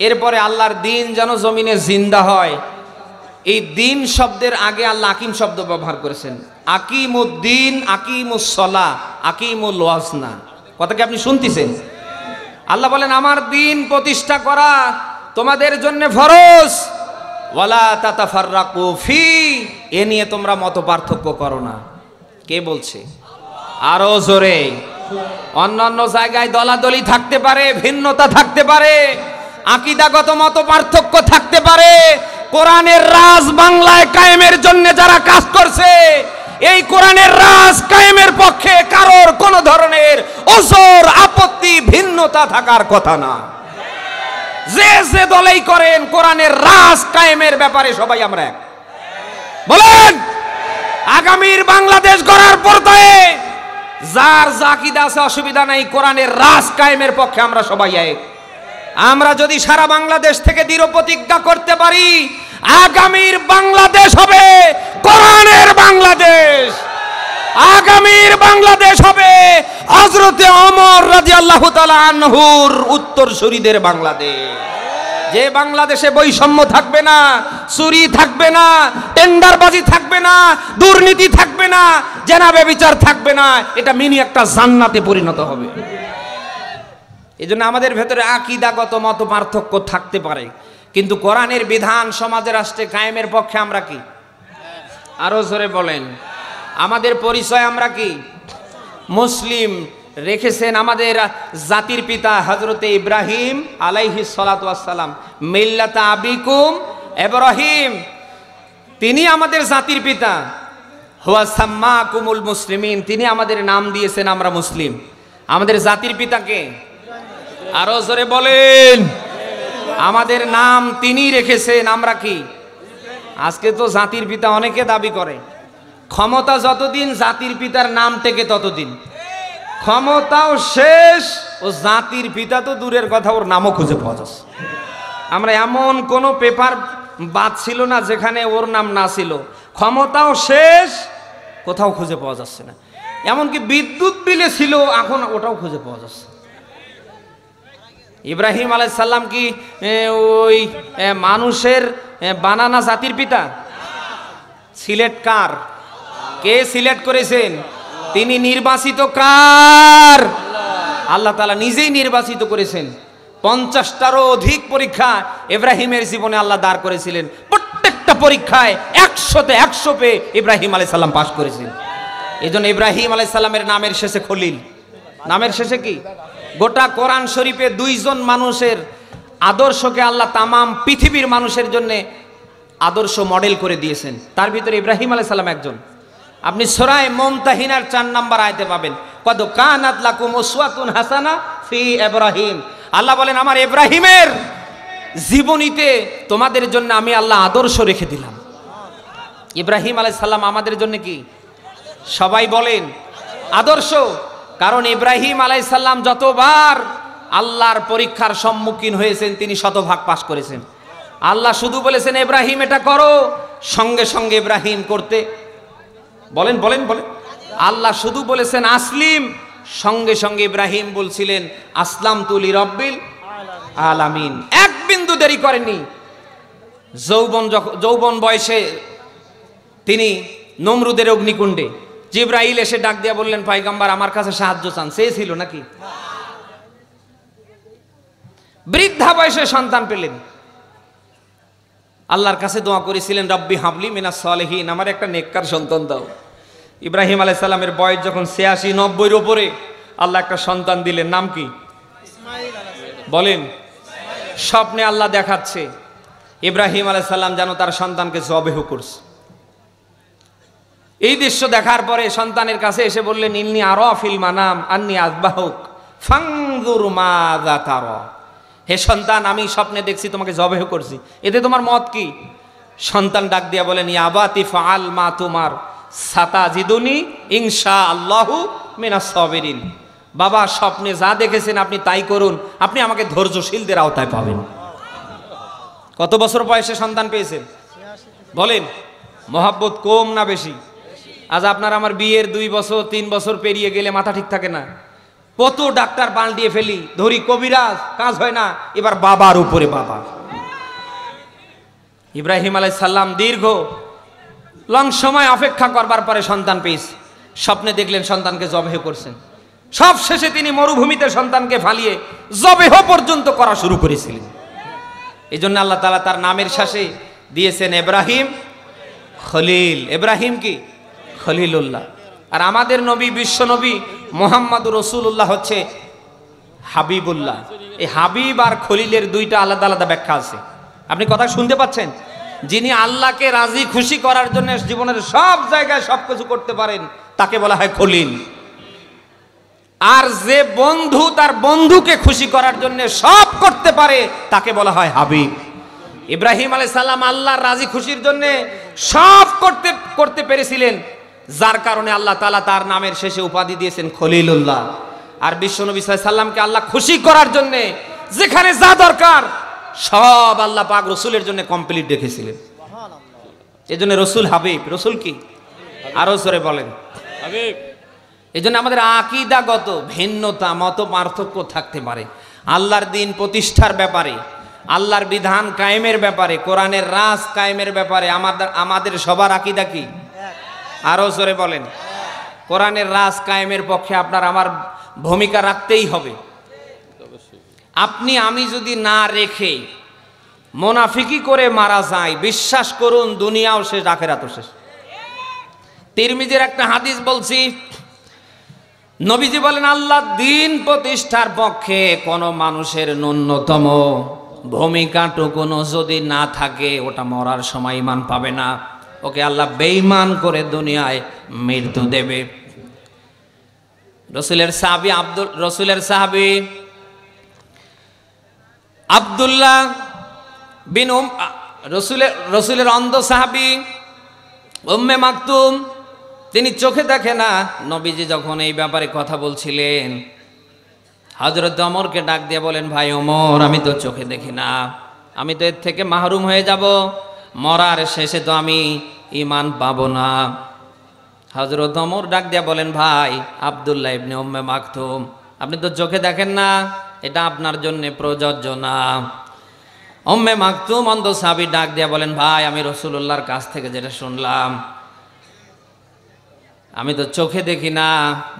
A: এরপরে আল্লাহর দিন যেন জমিনে জিন্দা হয়, এই দিন শব্দের আগে আল্লাহ আকিম শব্দ ব্যবহার করেছেন। আকিমুদ্দিন, আকিমুসসালাহ, আকিমুল ওয়াজনা। কথা কি আপনি শুনতেছেন? আল্লাহ বলেন আমার দিন প্রতিষ্ঠা করা তোমাদের জন্য ফরজ। ওয়ালা তাতাফাররাকু ফি, এ নিয়ে তোমরা মত পার্থক্য করো না। কে বলছে? আরো জোরে। অন্যান্য জায়গায় দলাদলি থাকতে পারে, ভিন্নতা থাকতে পারে, আকীদাগত মত পার্থক্য থাকতে পারে। কোরআনের রাজ বাংলায় কায়েমের জন্য যারা কাজ করছে, এই কোরআনের রাজ কায়েমের পক্ষে কারোর কোন ধরনের ওজর, আপত্তি, ভিন্নতা থাকার কথা না। যে যে দলেই করেন কোরআনের রাজ কায়েমের ব্যাপারে সবাই আমরা এক। বলেন আগামীর বাংলাদেশ গড়ার পর্যায়ে যার যা আকীদা আছে অসুবিধা নাই, কোরআনের রাজ কায়েমের পক্ষে আমরা সবাই এক। আমরা যদি সারা বাংলাদেশ থেকে দৃঢ় প্রতিজ্ঞা করতে পারি আগামীর বাংলাদেশ হবে কোরআনের বাংলাদেশ, আগামীর বাংলাদেশ হবে হযরতে ওমর রাদিয়াল্লাহু তাআলা আনহুর উত্তরসূরিদের বাংলাদেশ। যে বাংলাদেশে বৈষম্য থাকবে না, চুরি থাকবে না, টেন্ডারবাজি থাকবে না, দুর্নীতি থাকবে না, জেনা ব্যভিচার থাকবে না, এটা মিনি একটা জান্নাতে পরিণত হবে। এই জন্য আমাদের ভেতরে আকীদাগত মত পার্থক্য থাকতে পারে, কিন্তু কোরআনের বিধান সমাজে রাষ্ট্রে কায়েমের পক্ষে আমরা কি আরো জোরে বলেন। আমাদের পরিচয় আমরা কি? মুসলিম। রেখেছেন আমাদের জাতির পিতা হযরতে ইব্রাহিম আলাইহিস সালাতু ওয়াস সালাম, মিল্লাতা আবিকুম ইব্রাহিম, তিনি আমাদের জাতির পিতা। হুয়া সাম্মাকুমুল মুসলিমিন, তিনি আমাদের নাম দিয়েছেন আমরা মুসলিম। আমাদের জাতির পিতাকে আরো জোরে বলেন। আমাদের নাম তিনি রেখেছেন, আমরা কি? আজকে তো জাতির পিতা অনেকে দাবি করে, ক্ষমতা যতদিন জাতির পিতার নাম থেকে ততদিন। ক্ষমতাও শেষ, ও জাতির পিতা তো দূরের কথা, ওর নামও খুঁজে পাওয়া যাচ্ছে। আমরা এমন কোনো পেপার বাদ ছিল না যেখানে ওর নাম না ছিল। ক্ষমতাও শেষ, কোথাও খুঁজে পাওয়া যাচ্ছে না। এমনকি বিদ্যুৎ বিলে ছিল, এখন ওটাও খুঁজে পাওয়া যাচ্ছে। ইব্রাহিম আলাইহিস সালাম কি ওই মানুষের বানানা জাতির পিতা? সিলেক্ট কার? কে সিলেক্ট করেছেন? তিনি নির্বাচিত কার? আল্লাহ তাআলা নিজেই নির্বাচিত করেছেন। 50টারও অধিক পরীক্ষা ইব্রাহিমের জীবনে আল্লাহ দাঁড় করেছিলেন। প্রত্যেকটা পরীক্ষায় 100তে 100 পেয়ে ইব্রাহিম আলাইহিস সালাম পাশ করেছেন। এইজন্য ইব্রাহিম আলাইহিস সালামের নামের শেষে খলিল, নামের শেষে কি? গোটা কোরআন শরীফে 2 জন মানুষের আদর্শকে আল্লাহ তামাম পৃথিবীর মানুষের জন্য আদর্শ মডেল করে দিয়েছেন, তার ভিতরে ইব্রাহিম আলাইহিস সালাম একজন। আপনি সূরা মুমতাহিনার 4 নম্বর আয়াতে পাবেন, কদ কানাত লাকুম উসওয়াতুন হাসানা ফি ইব্রাহিম। আল্লাহ বলেন, আমার ইব্রাহিমের জীবনীতে তোমাদের জন্য আমি আল্লাহ আদর্শ রেখে দিলাম। ইব্রাহিম আলাইহিস সালাম আমাদের জন্য কি? সবাই বলেন আদর্শ। কারণ ইব্রাহিম আলাইহিস সালাম যতবার আল্লাহর পরীক্ষার সম্মুখীন হয়েছেন, তিনি শতভাগ পাশ করেছেন। আল্লাহ শুধু বলেছেন ইব্রাহিম এটা করো, সঙ্গে সঙ্গে ইব্রাহিম করতে। বলেন বলেন বলেন। আল্লাহ শুধু বলেছেন আসলিম, সঙ্গে সঙ্গে ইব্রাহিম বলছিলেন আসলামতু লিরাব্বিল আলামিন। এক বিন্দু দেরি করেননি। যৌবন বয়সে তিনি নমরুদের অগ্নিকুণ্ডে, জিবরাইল এসে ডাক দিয়া বললেন, পয়গম্বর আমার কাছে সাহায্য চান। সে ছিল নাকি? বৃদ্ধা বয়সে সন্তান পেলেন, আল্লাহর কাছে দোয়া করেছিলেন, রব্বি হাবলি মিনাস সালিহিন, আমার একটা নেককার সন্তান দাও। ইব্রাহিম আলাইহিস সালামের বয়স যখন 86-90-এর উপরে, আল্লাহ একটা সন্তান দিলেন। নাম কি? বলেন। স্বপ্নে আল্লাহ দেখাচ্ছে ইব্রাহিম আলাইহিস সালাম যেন তার সন্তানকে জবেহ করছে। এই দৃশ্য দেখার পরে সন্তানের কাছে এসে বললেন, ইন্নী আরা ফিল মানাম আন্নী আযবাহুক ফানজুর মাযা তারা। হে সন্তান, আমি স্বপ্নে দেখছি তোমাকে জবেহ করছি, এতে তোমার মত কি? সন্তান ডাক দিয়া বলেন, ইয়া আবাতি ফাআল মা তুমার সাতাজিদুনি ইনশাআল্লাহু মিনাস সাবিরিন। বাবা, স্বপ্নে যা দেখেছেন আপনি তাই করুন, আপনি আমাকে ধৈর্যশীলদের আওতায় পাবেন। কত বছর বয়সে সন্তান পেয়েছেন? বলেন। মহব্বত কম না বেশি? আজ আপনার আমার বিয়ের 2 বছর 3 বছর পেরিয়ে গেলে মাথা ঠিক থাকে না। কত ডাক্তার পাল্টিয়ে ফেলি, ধরি কবিরাজ, কাজ হয় না, এবার বাবার উপরে বাবা। ইব্রাহিম আলাইহিস সালাম দীর্ঘ লং সময় অপেক্ষা করবার পরে সন্তান পেয়েছে। স্বপ্নে দেখলেন সন্তানকে জবেহ করছেন। সব শেষে তিনি মরুভূমিতে সন্তানকে ফালিয়ে জবেহ পর্যন্ত করা শুরু করেছিলেন। এই জন্য আল্লাহ তাআলা তার নামের শেষে দিয়েছেন ইব্রাহিম খলিল। ইব্রাহিম কি? খলিলুল্লাহ। আর আমাদের নবী, বিশ্ব নবী মুহাম্মদুর রাসূলুল্লাহ হচ্ছে হাবিবুল্লাহ। এই হাবিব আর খলিলের 2টা আলাদা আলাদা ব্যাখ্যা আছে। আপনি কথা শুনতে পাচ্ছেন? যিনি আল্লাহকে রাজি খুশি করার জন্য জীবনের সব জায়গায় সবকিছু করতে পারেন, তাকে বলা হয় খলিল। আর যে বন্ধু তার বন্ধুকে খুশি করার জন্য সব করতে পারে, তাকে বলা হয় হাবিব। ইব্রাহিম আলাইহিস সালাম আল্লাহর রাজি খুশির জন্য সব করতে পেরেছিলেন, যার কারণে আল্লাহ তাআলা তার নামের শেষে উপাধি দিয়েছেন খলিলুল্লাহ। আর বিশ্বনবী সাল্লাল্লাহু আলাইহি সাল্লামকে আল্লাহ খুশি করার জন্য যেখানে যা দরকার সব আল্লাহ পাক রসুলের জন্য কমপ্লিট রেখেছিলেন। এই জন্য রসুল হাবিব। রসুল কি? আরো জোরে বলেন হাবিব। এই জন্য আমাদের আকীদাগত ভিন্নতা, মত পার্থক্য থাকতে পারে, আল্লাহর দ্বীন প্রতিষ্ঠার ব্যাপারে, আল্লাহর বিধান কায়েমের ব্যাপারে, কোরআনের রাজ কায়েমের ব্যাপারে আমাদের সবার আকীদা কি? আরো জোরে বলেন। কোরআনের রাজ কায়েমের পক্ষে আপনার আমার ভূমিকা রাখতেই হবে। আপনি আমি যদি না রেখে মুনাফিকি করে মারা যায়, বিশ্বাস করুন দুনিয়াও শেষ, আখিরাতও শেষ। তিরমিজির একটা হাদিস বলছি, নবীজি বলেন আল্লাহ দিন প্রতিষ্ঠার পক্ষে কোন মানুষের ন্যূনতম ভূমিকাটুকুনো যদি না থাকে, ওটা মরার সময় ঈমান পাবে না, ওকে আল্লাহ বেঈমান করে দুনিয়ায় মৃত্যু দেবে। রসুলের সাহাবী আব্দুল্লাহ বিন রসুলের অন্ধ সাহাবী উম্মে মাকতুম, তিনি চোখে দেখে না। নবীজি যখন এই ব্যাপারে কথা বলছিলেন, হযরত ওমরকে ডাক দিয়ে বলেন, ভাই ওমর, আমি তো চোখে দেখি না, আমি তো এর থেকে মাহরুম হয়ে যাব, মরার শেষে তো আমি ঈমান পাবো না। হযরত ওমর ডাক দিয়ে বলেন, ভাই আব্দুল্লাহ ইবনে উম্মে মাকতুম, আপনি তো চোখে দেখেন না, এটা আপনার জন্য প্রযোজ্য না। উম্মে মাকতুম অন্ধ সাহাবী ডাক দিয়ে বলেন, ভাই আমি রাসূলুল্লাহর কাছ থেকে যেটা শুনলাম, আমি তো চোখে দেখি না,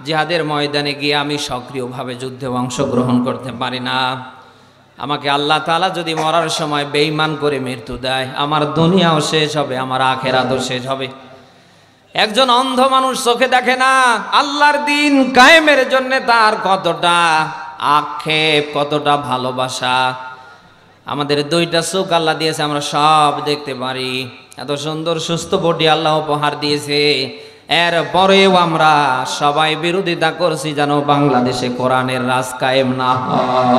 A: জিহাদের ময়দানে গিয়ে আমি সক্রিয়ভাবে যুদ্ধে অংশগ্রহণ করতে পারি না, আমাকে আল্লাহ তাআলা যদি মরার সময় বেঈমান করে মৃত্যু দেয়, আমার দুনিয়াও শেষ হবে, আমার আখিরাতও শেষ হবে। একজন অন্ধ মানুষ চোখে দেখে না, আল্লাহর দিন কায়েমের জন্য তার কতটা আক্ষেপ, কতটা ভালোবাসা। আমাদের দুইটা চোখ আল্লাহ দিয়েছে, আমরা সব দেখতে পারি, এত সুন্দর সুস্থ বডি আল্লাহ উপহার দিয়েছে, এরপরেও আমরা সবাই বিরোধিতা করছি যেন বাংলাদেশে কোরআনের রাজ কায়েম না হয়।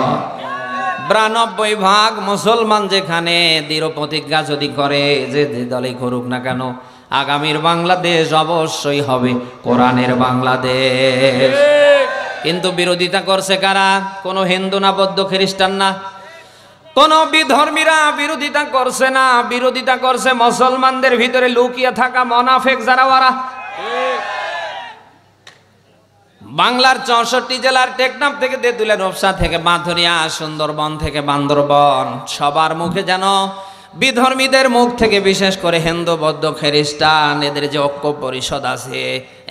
A: 92% মুসলমান যেখানে দৃঢ় প্রতিজ্ঞা যদি করে, যে দলই করুক না কেন, আগামীর বাংলাদেশ অবশ্যই হবে কোরআনের বাংলাদেশ। কিন্তু বিরোধিতা করছে কারা? কোনো হিন্দু না, বৌদ্ধ, খ্রিস্টান না, কোন বিধর্মীরা বিরোধিতা করছে না, বিরোধিতা করছে মুসলমানদের ভিতরে লুকিয়ে থাকা মুনাফিক যারা, ওরা। বাংলার 64 জেলার টেকনাফ থেকে তেঁতুলিয়া, রূপসা থেকে বাঁধরিয়া, সুন্দরবন থেকে বান্দরবন, সবার মুখে যেন বিধর্মীদের মুখ থেকে, বিশেষ করে হিন্দু, বৌদ্ধ, খ্রিস্টান, এদের যে ঐক্য পরিষদ আছে,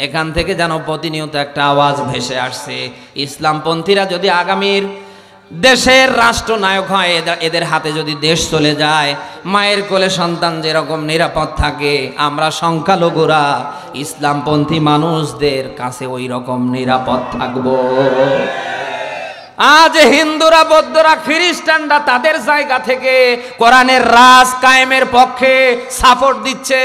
A: এখান থেকে যেন প্রতিনিয়ত একটা আওয়াজ ভেসে আসছে, ইসলামপন্থীরা যদি আগামীর দেশের রাষ্ট্রনায়ক হয়, এদের হাতে যদি দেশ চলে যায়, মায়ের কোলে সন্তান যেরকম নিরাপদ থাকে, আমরা সংখ্যালঘুরা ইসলামপন্থী মানুষদের কাছে ওই রকম নিরাপদ থাকবো। আজ হিন্দুরা, বৌদ্ধরা, খ্রিস্টানরা তাদের জায়গা থেকে কোরআনের রাজ কায়েমের পক্ষে সাপোর্ট দিচ্ছে,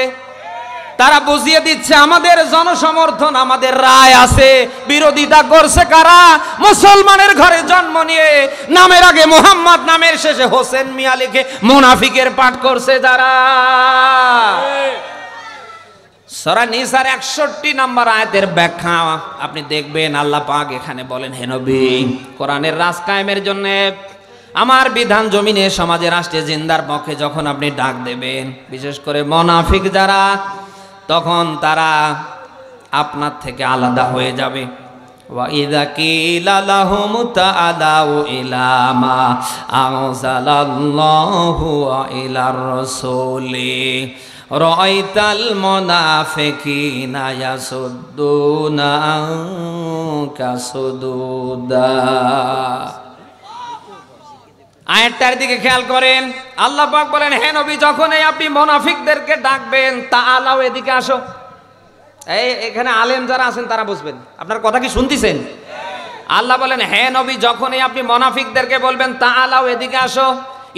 A: তারা বুঝিয়ে দিচ্ছে আমাদের জনসমর্থন, আমাদের রায় আছে। বিরোধিতা করছে কারা? মুসলমানের ঘরে জন্ম নিয়ে নামের আগে মুহাম্মদ, নামের শেষে হোসেন মিয়া লিখে মুনাফিকের পাঠ করছে যারা। সূরা নিসার 61 নম্বর আয়াতের ব্যাখ্যা আপনি দেখবেন, আল্লাহ পাক এখানে বলেন, হে নবী, কোরআনের রাজ কায়েমের জন্য আমার বিধান জমিনে, সমাজে, রাষ্ট্রে জিন্দার পক্ষে যখন আপনি ডাক দেবেন, বিশেষ করে মুনাফিক যারা, তখন তারা আপনার থেকে আলাদা হয়ে যাবে। ওয়া ইযা কিলা লাহুম তাআলাউ ইলা মা আনজালাল্লাহু ওয়া ইলার রাসূলি রাআইতাল মুনাফিকিনা ইয়াসুদ্দুনা আনকা সুদুদা। আয়াতটার দিকে খেয়াল করেন, আল্লাহ পাক বলেন, হে নবী, যখনই আপনি মুনাফিকদেরকে ডাকবেন, তাআলাও, এদিকে আসো। এই এখানে আলেম যারা আছেন তারা বুঝবেন, আপনার কথা কি শুনতেছেন? আল্লাহ বলেন, হে নবী, যখনই আপনি মুনাফিকদেরকে বলবেন, তাআলাও, এদিকে আসো,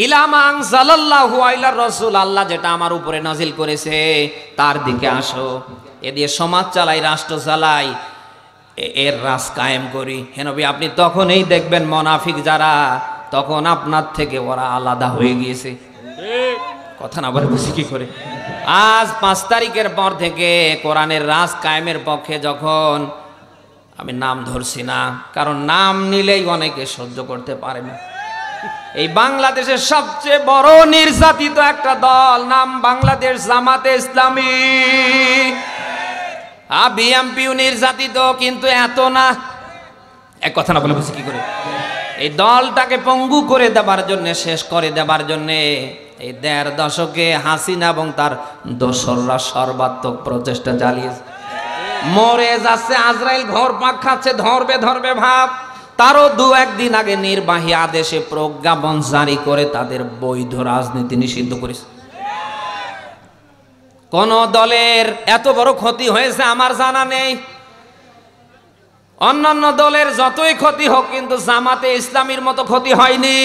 A: ইলা মা আনজালাল্লাহু ওয়া ইলার রাসূল, আল্লাহ যেটা আমার উপরে নাজিল করেছে তার দিকে আসো। এ দিয়ে সমাজ চালাই, রাষ্ট্র চালাই, এর রাজ কায়েম করি। হে নবী, আপনি তখনই দেখবেন মুনাফিক যারা, তখন আপনার থেকে ওরা আলাদা হয়ে গিয়েছে। কথা না বলে বুঝি কি করে? আজ 5 তারিখের পর থেকে কোরআনের রাজ কায়েমের পক্ষে যখন, আমি নাম ধরছি না, কারণ নাম নিলেই অনেকে সহ্য করতে পারে না। এই বাংলাদেশের সবচেয়ে বড় নির্যাতিত একটা দল, নাম বাংলাদেশ জামাতে ইসলামী। বিএমপিও নির্যাতিত, কিন্তু এত না। এক কথা না বলে বুঝি কি করে? এই দলটাকে পঙ্গু করে দেবার জন্য, শেষ করে দেবার জন্য এই 1.5 দশকে হাসিনা এবং তার দোসররা সর্বাত্মক প্রচেষ্টা চালিয়েছে। মরে যাচ্ছে, আজরাইল ঘর পাক খাচ্ছে, ধরবে ধরবে ভাব। তারও 2-1 দিন আগে নির্বাহী আদেশে প্রজ্ঞাপন জারি করে তাদের বৈধ রাজনীতি নিষিদ্ধ করেছে। কোন দলের এত বড় ক্ষতি হয়েছে আমার জানা নেই। অন্যান্য দলের যতই ক্ষতি হোক, কিন্তু জামাতে ইসলামীর মতো ক্ষতি হয়নি।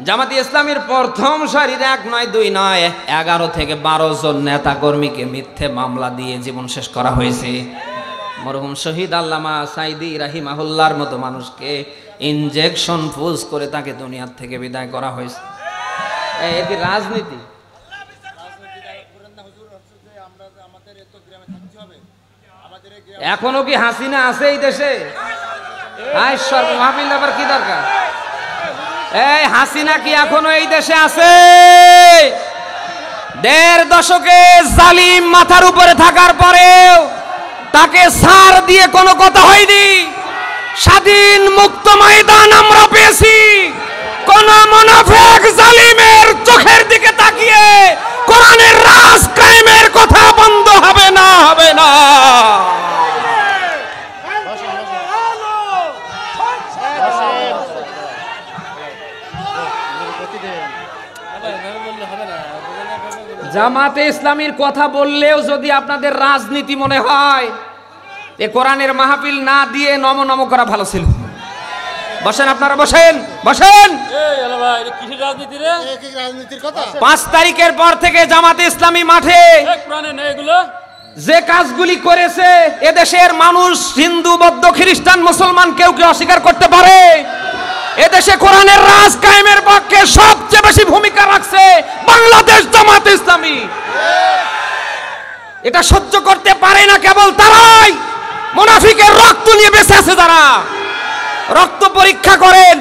A: জামাতে ইসলামীর প্রথম সারির 1 নয় 2 নয় 11 থেকে 12 জন নেতা কর্মীকে মিথ্যে মামলা দিয়ে জীবন শেষ করা হয়েছে। মরহুম শহীদ আল্লামা সাইদি রাহিমাহুল্লাহর মতো মানুষকে ইনজেকশন ফুজ করে তাকে দুনিয়ার থেকে বিদায় করা হয়েছে। এটি রাজনীতি। এখনো কি হাসিনা আছে এই দেশে? মাহফিল আবার কি দরকার? এই হাসিনা কি এখনো এই দেশে আছে? 1.5 দশকে জালিম মাথার উপরে থাকার পরেও তাকে ছাড় দিয়ে কোনো কথা হয়নি। স্বাধীন মুক্ত ময়দান আমরা পেয়েছি। কোন মুনাফিক জালিমের চোখের দিকে তাকিয়ে কোরআনের রাজ কায়েমের কথা বন্ধ হবে না, হবে না। জামাতে ইসলামীর কথা বললেও যদি আপনাদের রাজনীতি মনে হয়, এ কোরআনের মাহফিল না দিয়ে নম নম করা ভালো ছিল। বসেন আপনারা, বসেন বসেন। 5 তারিখের পর থেকে জামাতে ইসলামী মাঠে যে কাজগুলি করেছে, এদেশের মানুষ হিন্দু বৌদ্ধ খ্রিস্টান মুসলমান কেউ কেউ অস্বীকার করতে পারে। এদেশে কোরআনের রাজ কায়েমের পক্ষে সবচেয়ে বেশি ভূমিকা রাখছে বাংলাদেশ জামাতে ইসলামী। এটা সহ্য করতে পারে না কেবল তারাই, মুনাফিকের রক্ত নিয়ে বেঁচে আছে যারা। রক্ত পরীক্ষা করেন,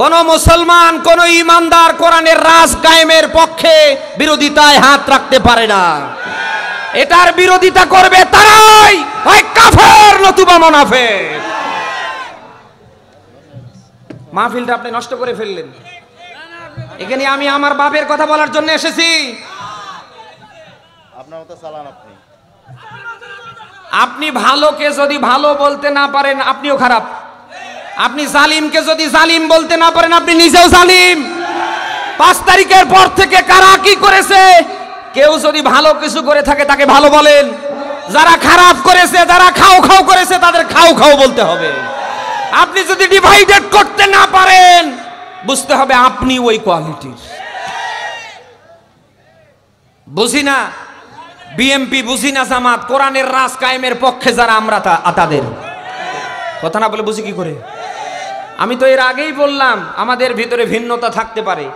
A: কোন মুসলমান কোন ইমানদার কোরআনের রাজ কায়েমের পক্ষে বিরোধিতায় হাত রাখতে পারে না। এটার বিরোধিতা করবে তারাই, হয় কাফের নতুবা মুনাফিক। মাহফিলটা আপনি নষ্ট করে ফেললেন। এখানে আমি আমার বাপের কথা বলার জন্য এসেছি। আপনি ভালোকে যদি ভালো বলতে না পারেন, আপনিও খারাপ। আপনি জালিমকে যদি জালিম বলতে না পারেন, আপনি নিজেও জালিম। 5 তারিখের পর থেকে কারা কি করেছে, কেউ যদি ভালো কিছু করে থাকে তাকে ভালো বলেন, যারা খারাপ করেছে, যারা খাও খাও করেছে তাদের খাও খাও বলতে হবে। আপনি যদি ডিভাইডেড করতে না পারেন, বুঝতে হবে আপনি ওই কোয়ালিটির। বুঝি না বিএমপি, বুঝি না জামাত, কোরআনের রাজ কায়েমের পক্ষে যারা আমরা তাদের কথা না বলে বুঝি কি করে? আমি তো এর আগেই বললাম, আমাদের ভিতরে ভিন্নতা থাকতে পারে,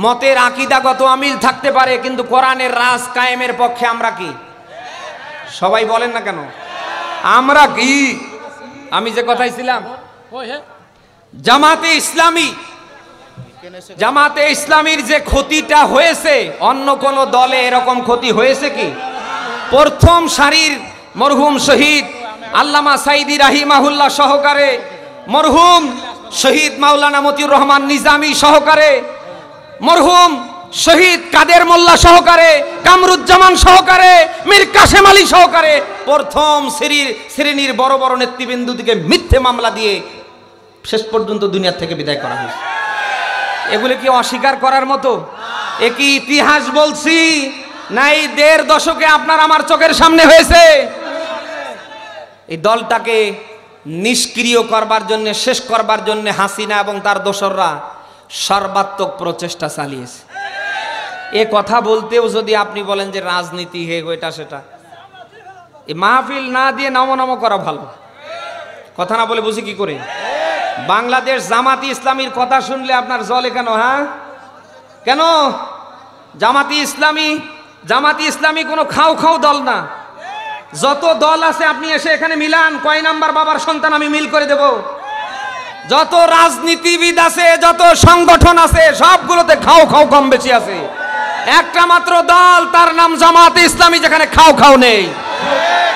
A: মতের আকীদাগত আমিল থাকতে পারে, কিন্তু কোরআনের রাজ কায়েমের পক্ষে আমরা কি? সবাই বলেন না কেন আমরা কি? আমি যে কথাই ছিলাম, জামাতে ইসলামী, জামাতে ইসলামীর যে ক্ষতিটা হয়েছে, অন্য কোন দলে এরকম ক্ষতি হয়েছে কি? প্রথম সারির মরহুম শহীদ আল্লামা সাইদি রাহিমাহুল্লাহ সহকারে, মরহুম শহীদ মাওলানা মতিউর রহমান নিজামী সহকারে, মরহুম শহীদ কাদের মোল্লা সহকারে, কামরুজ্জামান সহকারে, মীর কাশেম আলী সহকারে প্রথম শ্রেণীর বড় বড় নেতৃবৃন্দকে মিথ্যে মামলা দিয়ে শেষ পর্যন্ত দুনিয়া থেকে বিদায় করা হয়েছে। এগুলো কি অস্বীকার করার মতো? এ কি ইতিহাস বলছি না এই 1.5 দশকে আপনার আমার চোখের সামনে হয়েছে? এই দলটাকে নিষ্ক্রিয় করবার জন্য, শেষ করবার জন্য হাসিনা এবং তার দোসররা সর্বাত্মক প্রচেষ্টা চালিয়েছে। এ কথা বলতেও যদি আপনি বলেন যে রাজনীতি হে এটা সেটা, এই মাহফিল না দিয়ে নম নম করা ভালো। কথা না বলে বুঝি কি করে? বাংলাদেশ জামাতি ইসলামীর কথা শুনলে আপনার জ্বলে কেন? হ্যাঁ কেন? জামাতি ইসলামী কোনো খাও খাও দল না। যত দল আছে আপনি এসে এখানে মিলান, কয় নাম্বার বাবার সন্তান আমি মিল করে দেব। যত রাজনীতিবিদ আছে, যত সংগঠন আছে, সবগুলোতে খাও খাও কম বেশি আছে। একটা মাত্র দল, তার নাম জামাতে ইসলামী, যেখানে খাও খাও নেই।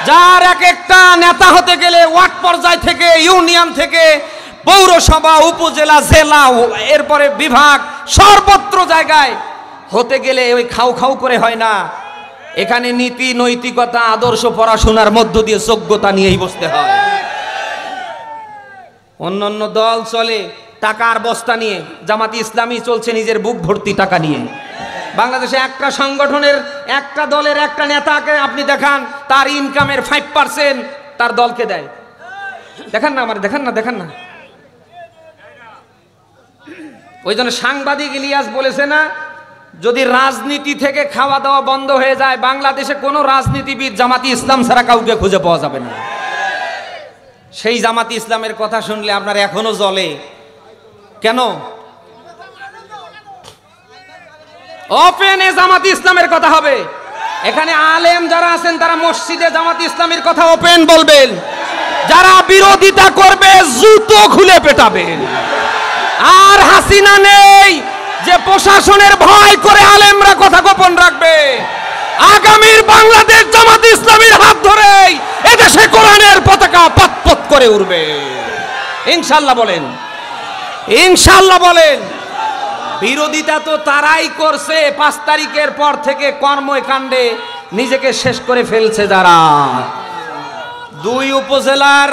A: যার এক একটা নেতা হতে গেলে ওয়ার্ড পর্যায় থেকে, ইউনিয়ন থেকে, পৌরসভা, উপজেলা, জেলা, এরপরে বিভাগ, সর্বত্র জায়গায় হতে গেলে ওই খাও খাও করে হয় না। এখানে নীতি, নৈতিকতা, আদর্শ, পড়াশোনার মধ্য দিয়ে যোগ্যতা নিয়েই বসতে হয়। অন্যান্য দল চলে টাকার বস্তা নিয়ে, জামাতি ইসলামী চলছে নিজের বুক ভর্তি টাকা নিয়ে। বাংলাদেশে একটা সংগঠনের একটা দলের একটা নেতাকে আপনি দেখান, তার ইনকামের 5% তার দলকে দেয়। দেখেন না, আমার দেখেন না। ওই জন্য সাংবাদিক ইলিয়াস বলেছে না, যদি রাজনীতি থেকে খাওয়া দাওয়া বন্ধ হয়ে যায়, বাংলাদেশে কোনো রাজনীতিবিদ জামাতি ইসলাম ছাড়া কাউকে খুঁজে পাওয়া যাবে না। সেই জামাতি ইসলামের কথা শুনলে আপনার এখনো জ্বলে কেন? ওপেনে জামাতি ইসলামের কথা হবে। এখানে আলেম যারা আছেন তারা মসজিদে জামাতি ইসলামের কথা ওপেন বলবেন, যারা বিরোধিতা করবে জুতো খুলে পেটাবেন। আর হাসিনা নেই যে প্রশাসনের ভয় করে আলেমরা কথা গোপন রাখবে। আগামীর বাংলাদেশ জামাতি ইসলামীর হাত ধরেই এদেশে কোরআনের পতাকা পতপত করে উঠবে ইনশাআল্লাহ বলেন, ইনশাআল্লাহ বলেন। বিরোধিতা তো তারাই করছে 5 তারিখের পর থেকে কর্মকাণ্ডে নিজেকে শেষ করে ফেলছে যারা। 2 উপজেলার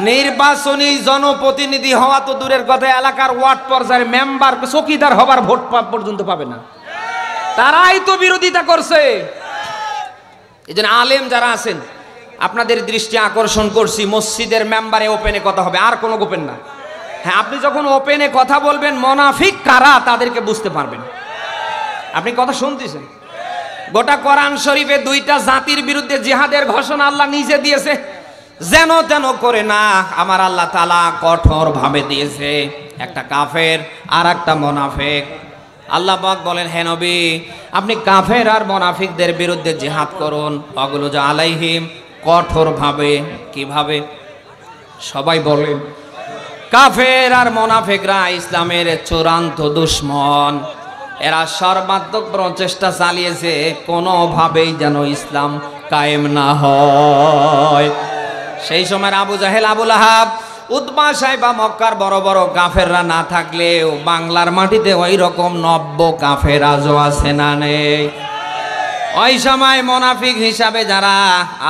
A: নির্বাচনী জনপ্রতিনিধি হওয়া তো দূরের কথা, এলাকার ওয়ার্ড পর্যায়ের মেম্বার চৌকিদার হবার ভোট পর্যন্ত পাবে না, তারাই তো বিরোধিতা করছে। এই জন্য আলেম যারা আছেন আপনাদের দৃষ্টি আকর্ষণ করছি, মসজিদের মেম্বারে ওপেনে কথা হবে, আর কোনো গোপন না। হ্যাঁ, আপনি যখন ওপেনে কথা বলবেন মুনাফিক কারা তাদেরকে বুঝতে পারবেন। আপনি কথা শুনতেছেন, গোটা কোরআন শরীফে 2টা জাতির বিরুদ্ধে জিহাদের ঘোষণা আল্লাহ নিজে দিয়েছে, যেন তেন করে না, আমার আল্লাহ তাআলা কঠোর ভাবে দিয়েছে। একটা কাফের আর একটা মুনাফিক। আল্লাহ পাক বলেন, হে নবী আপনি কাফের আর মুনাফিকদের বিরুদ্ধে জিহাদ করুন, ওয়াগলুজ আলাইহিম, কঠোর ভাবে। কিভাবে? সবাই বলেন। কাফের আর মুনাফিকরা ইসলামের চূড়ান্ত দুশমন। এরা সর্বাত্মক প্রচেষ্টা চালিয়েছে কোনোভাবেই যেন ইসলাম কায়েম না হয়। সেই সময় আবু জাহেল, আবু লাহাব, উতবা, সাইবা, মক্কার বড় বড় কাফেররা না থাকলেও বাংলার মাটিতে ওই রকম নব্য কাফের আজও আছে না নেই? ওই সময় মুনাফিক হিসাবে যারা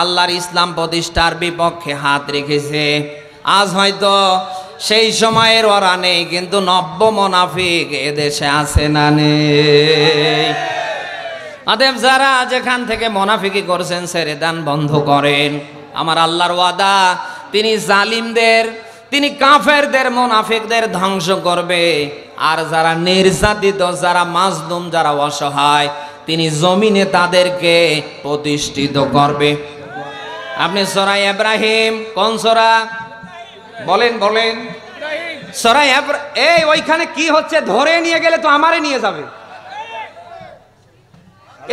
A: আল্লাহর ইসলাম প্রতিষ্ঠার বিপক্ষে হাত রেখেছে, আজ হয়তো সেই সময়ের ওরা নেই, কিন্তু নব্য মুনাফিক এদেশে আছে না নেই? অতএব যারা যেখান থেকে মুনাফিকি করছেন ছেড়ে দেন, বন্ধ করেন। আমার আল্লাহর ওয়াদা, তিনি জালিমদের, তিনি কাফেরদের, মুনাফিকদের ধ্বংস করবে। আর যারা নির্যাতিত, যারা মাজলুম, যারা অসহায়, তিনি জমিনে তাদেরকে প্রতিষ্ঠিত করবে। আপনি সূরা ইব্রাহিম, কোন সূরা বলেন বলেন? সূরা এই ওইখানে কি হচ্ছে? ধরে নিয়ে গেলে তো আমারে নিয়ে যাবে।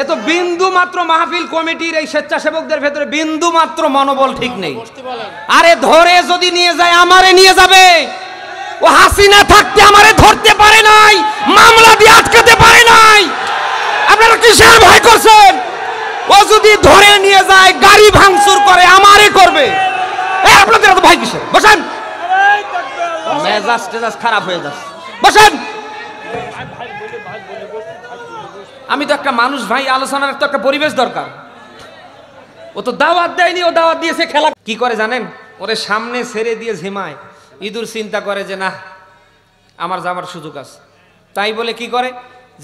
A: এ তো বিন্দু মাত্র মাহফিল কমিটির এই স্বেচ্ছাসেবকদের ভেতরে বিন্দু মাত্র মনোবল ঠিক নেই। আরে ধরে যদি নিয়ে যায় আমারে নিয়ে যাবে। ও হাসিনা থাকতে আমারে ধরতে পারে নাই, মামলা দিয়ে আটকাতে পারে নাই। আপনারা কিসের ভয় করছেন? ও যদি ধরে নিয়ে যায়, গাড়ি ভাঙচুর করে, আমারে করবে। এই আপনাদের এত ভয় কিসের? বসেন, মেজাজ টেজাজ খারাপ হয়ে যাচ্ছে, বসেন। আমি তো একটা মানুষ ভাই, আলোচনার তো একটা পরিবেশ দরকার। ও তো দাওয়াত দেয়নি, ও দাওয়াত দিয়েছে খেলা। কি করে জানেন? ওরে সামনে ছেড়ে দিয়ে ঝিমায়, ইঁদুর চিন্তা করে যে না আমার যাবার সুযোগ আছে, তাই বলে কি করে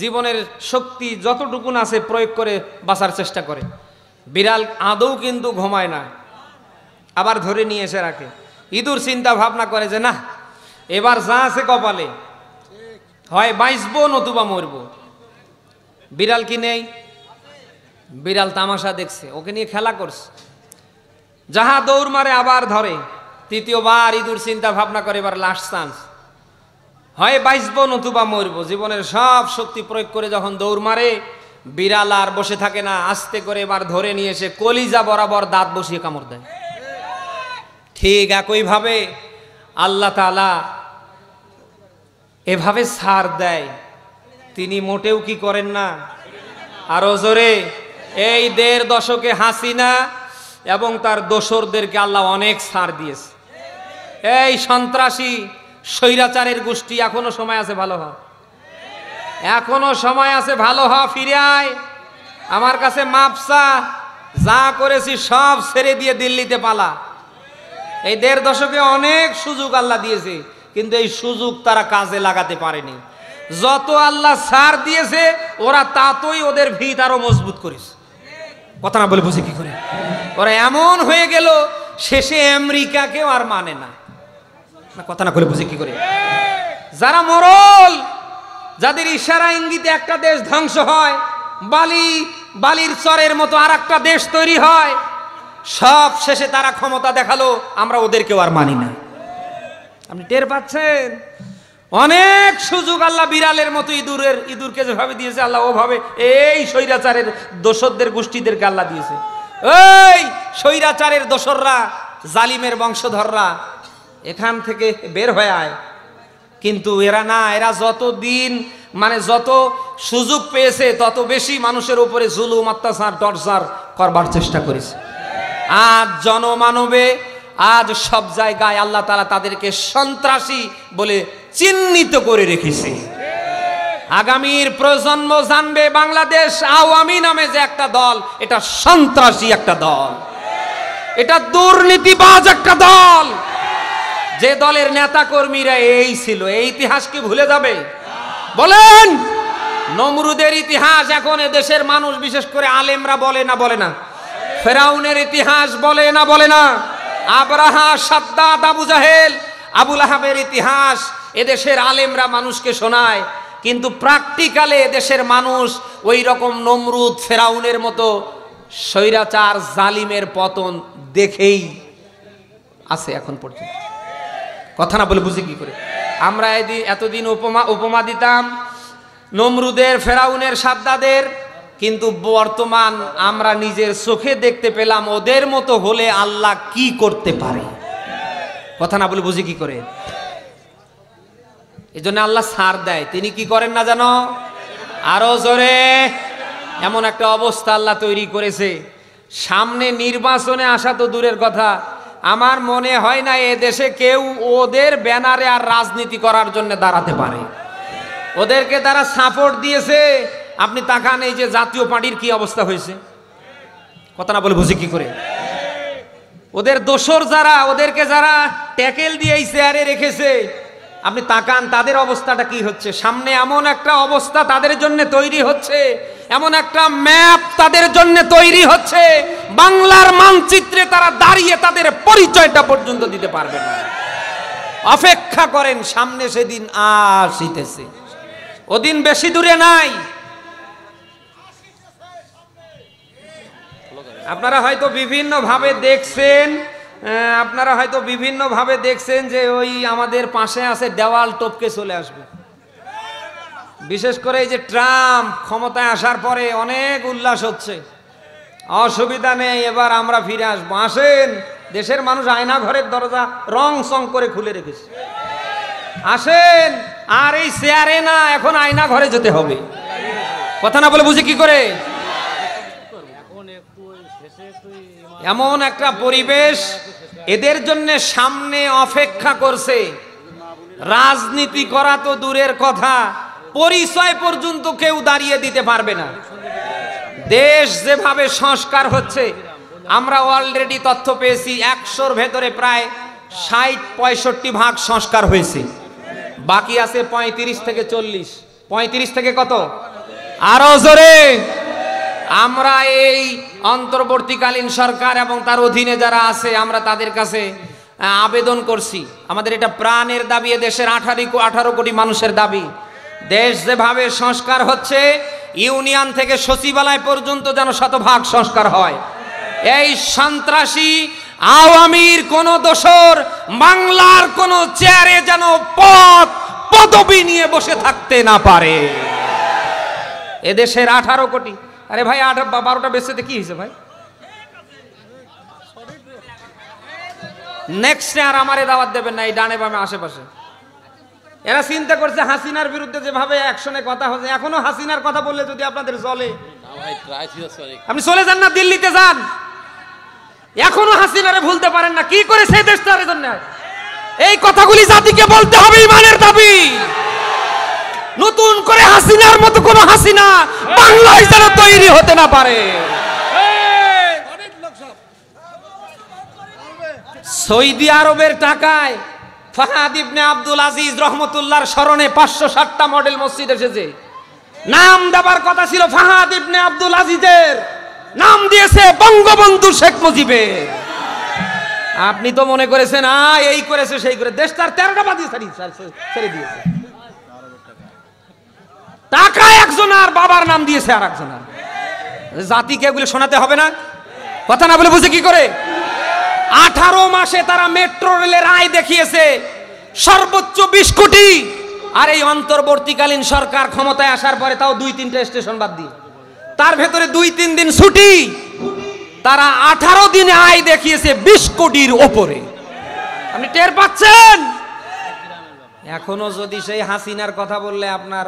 A: জীবনের শক্তি যতটুকুন আছে প্রয়োগ করে বাঁচার চেষ্টা করে। বিড়াল আদৌ কিন্তু ঘুমায় না, আবার ধরে নিয়ে এসে রাখে। ইঁদুর চিন্তা ভাবনা করে যে না এবার যা আছে কপালে, হয় বাঁচবো নতুবা মরবো। বিড়াল কি নেই? বিড়াল তামাশা দেখছে, ওকে নিয়ে খেলা করছে। যাহা দৌড় মারে আবার ধরে। তৃতীয়বার ইঁদুর চিন্তা ভাবনা করে এবার লাস্ট চান্স, হয় বাঁচবো নতুবা মরবো। জীবনের সব শক্তি প্রয়োগ করে যখন দৌড় মারে, বিড়াল আর বসে থাকে না, আস্তে করে এবার ধরে নিয়ে এসে কলিজা বরাবর দাঁত বসিয়ে কামড় দেয়। ঠিক একইভাবে আল্লাহ তাআলা এভাবে ছাড় দেয়, তিনি মোটেও কি করেন না। আরো জোরে, এই 1.5 দশকে হাসিনা এবং তার দোসরদেরকে আল্লাহ অনেক ছাড় দিয়েছে। এই সন্ত্রাসী স্বৈরাচারের গোষ্ঠী, এখনো সময় আছে ভালো হ, এখনো সময় আছে ভালো হ, ফিরে আয়, আমার কাছে মাপসা, যা করেছি সব ছেড়ে দিয়ে দিল্লিতে পালা। এই 1.5 দশকে অনেক সুযোগ আল্লাহ দিয়েছে, কিন্তু এই সুযোগ তারা কাজে লাগাতে পারেনি। যত আল্লাহ ছাড় দিয়েছে ওরা তাতই ওদের ভিত আরো মজবুত করেছে। কথা না বলে বুঝে কি করে? ওরা এমন হয়ে গেল শেষে আমেরিকাকেও আর মানে না। কথা না বলে বুঝে কি করে? যারা মোরল, যাদের ইশারা ইঙ্গিতে একটা দেশ ধ্বংস হয়, বালির চরের মতো আর একটা দেশ তৈরি হয়, সব শেষে তারা ক্ষমতা দেখালো, আমরা ওদেরকেও আর মানি না। আপনি টের পাচ্ছেন? অনেক সুযোগ আল্লাহ বিড়ালের মতো ইঁদুরকে যেভাবে দিয়েছে আল্লাহ ওভাবে এই স্বৈরাচারের দোসরদের গোষ্ঠীদেরকে আল্লাহ দিয়েছে। এই স্বৈরাচারের দোসররা, জালিমের বংশধররা এখান থেকে বের হয়ে আয়। কিন্তু এরা না, এরা যতদিন যত সুযোগ পেয়েছে তত বেশি মানুষের উপরে জুলুম, অত্যাচার, টর্চার করবার চেষ্টা করেছে। আজ জনমানবে, আজ সব জায়গায় আল্লাহ তাআলা তাদেরকে সন্ত্রাসী বলে চিহ্নিত করে রেখেছে। আগামীর প্রজন্ম জানবে বাংলাদেশ আওয়ামী নামে যে একটা দল, এটা সন্ত্রাসী একটা দল, এটা দুর্নীতিবাজ একটা দল। যে দলের নেতা কর্মীরা এই ছিল, এই ইতিহাস কি ভুলে যাবে? বলেন, নমরুদের ইতিহাস এখন দেশের মানুষ, বিশেষ করে আলেমরা বলে না? ফেরাউনের ইতিহাস বলে না? আবরাহা, সাদ্দাত, আবু জাহেল, আবু লাহাবের ইতিহাস এদেশের আলেমরা মানুষকে শোনায়, কিন্তু প্র্যাকটিক্যালে এদেশের মানুষ ওই রকম নমরুদ, ফেরাউনের মতো স্বৈরাচার, জালিমের পতন দেখেই আছে এখন পর্যন্ত। কথা না বলে বুঝি কি করে? আমরা এতদিন উপমা দিতাম নমরুদের, ফেরাউনের, সাদ্দাদের, কিন্তু বর্তমান আমরা নিজের চোখে দেখতে পেলাম ওদের মতো হলে আল্লাহ কি করতে পারে। কথা না বলে বুঝি কি করে? এই জন্য আল্লাহ ছাড় দেয়। তিনি কি করেন না জানো? আরো জোরে। এমন একটা অবস্থা আল্লাহ তৈরি করেছে, সামনে নির্বাচনে আসা তো দূরের কথা, আমার মনে হয় না এ দেশে কেউ ওদের ব্যানারে আর রাজনীতি করার জন্য দাঁড়াতে পারে। ওদেরকে তারা সাপোর্ট দিয়েছে। আপনি তাকান, এই যে জাতীয় পার্টির কি অবস্থা হয়েছে। কথা না বলে বুঝি কি করে? ওদের দোসর যারা, ওদেরকে যারা ট্যাকেল দিয়ে এই চেয়ারে রেখেছে, আপনি তাকান তাদের অবস্থাটা কি হচ্ছে। সামনে এমন একটা অবস্থা তাদের জন্য তৈরি হচ্ছে, এমন একটা ম্যাপ তাদের জন্য তৈরি হচ্ছে, বাংলার মানচিত্রে তারা দাঁড়িয়ে তাদের পরিচয়টা পর্যন্ত দিতে পারবে না। অপেক্ষা করেন, সামনে সেদিন আসিতেছে, ওদিন বেশি দূরে নাই। আপনারা হয়তো বিভিন্ন ভাবে দেখছেন যে ওই আমাদের পাশে আছে দেওয়াল টপকে চলে আসবে। বিশেষ করে এই যে ট্রাম্প ক্ষমতায় আসার পরে অনেক উল্লাস হচ্ছে, অসুবিধা নেই, এবার আমরা ফিরে আসবো। আসেন, দেশের মানুষ আয়না ঘরের দরজা রং সং করে খুলে রেখেছে। আসেন, আর এই চেয়ারে না, এখন আয়না ঘরে যেতে হবে। কথা না বলে বুঝি কি করে? এমন একটা পরিবেশ এদের জন্য সামনে অপেক্ষা করছে। রাজনীতি করা তো দূরের কথা, পরিচয় পর্যন্ত কেউ দাঁড়িয়ে দিতে পারবে না। দেশ যেভাবে সংস্কার হচ্ছে, আমরা অলরেডি তথ্য পেয়েছি 100-র ভেতরে প্রায় 60-65 ভাগ সংস্কার হয়েছে, বাকি আছে 35 থেকে 40। 35 থেকে কত? আরো জোরে। আমরা এই অন্তর্বর্তীকালীন সরকার এবং তার অধীনে যারা আছে, আমরা তাদের কাছে আবেদন করছি, আমাদের এটা প্রাণের দাবি, দেশের 18 কোটি মানুষের দাবি। দেশ যেভাবে সংস্কার হচ্ছে, ইউনিয়ন থেকে সচিবালয় পর্যন্ত যেন 100% সংস্কার হয়। এই সন্ত্রাসী আওয়ামীর কোন দোসর বাংলার কোন চেয়ারে যেন পদবি নিয়ে বসে থাকতে না পারে। এদেশের 18 কোটি, আরে ভাই 12টা বেচতে কি হয়েছে ভাই? নেক্সট আর আমারে দাওয়াত দেবেন না এই ডানে বামে আশেপাশে। এরা চিন্তা করছে হাসিনার বিরুদ্ধে যেভাবে অ্যাকশনে কথা হচ্ছে, এখনো হাসিনার কথা বললে যদি আপনাদের চলে, আপনি চলে যান না, দিল্লিতে যান, এখনো হাসিনারে ভুলতে পারেন না। কি করে সেই দেশটার জন্য এই কথাগুলি জাতিকে বলতে হবে, ইমানের দাবি। নতুন করে হাসিনার মতো কোন হাসিনা বাংলায় যেন তৈরি হতে না পারে। সৌদি আরবের টাকায় ফাহাদ ইবনে আব্দুল আজিজ রহমতুল্লাহর স্মরণে 560টা মডেল মসজিদ এসেছে। নাম দেবার কথা ছিল ফাহাদ ইবনে আব্দুল আজিজের, নাম দিয়েছে বঙ্গবন্ধু শেখ মুজিবের। আপনি তো মনে করেছেন এই করেছে সেই করে, দেশ তার 13টা বাদি ছেড়ে দিয়েছে। টাকা একজন আর বাবার নাম দিয়েছে আর একজন। জাতিকে এগুলো শোনাতে হবে না? কথা না বলে বুঝে কি করে? 18 মাসে তারা মেট্রো রেলের আয় দেখিয়েছে সর্বোচ্চ 20 কোটি। আর এই অন্তর্বর্তীকালীন সরকার ক্ষমতায় আসার পরে তাও 2-3টা স্টেশন বাদ দিয়ে, তার ভেতরে 2-3 দিন ছুটি, তারা 18 দিনে আয় দেখিয়েছে 20 কোটির ওপরে। আপনি টের পাচ্ছেন? এখনো যদি সেই হাসিনার কথা বললে আপনার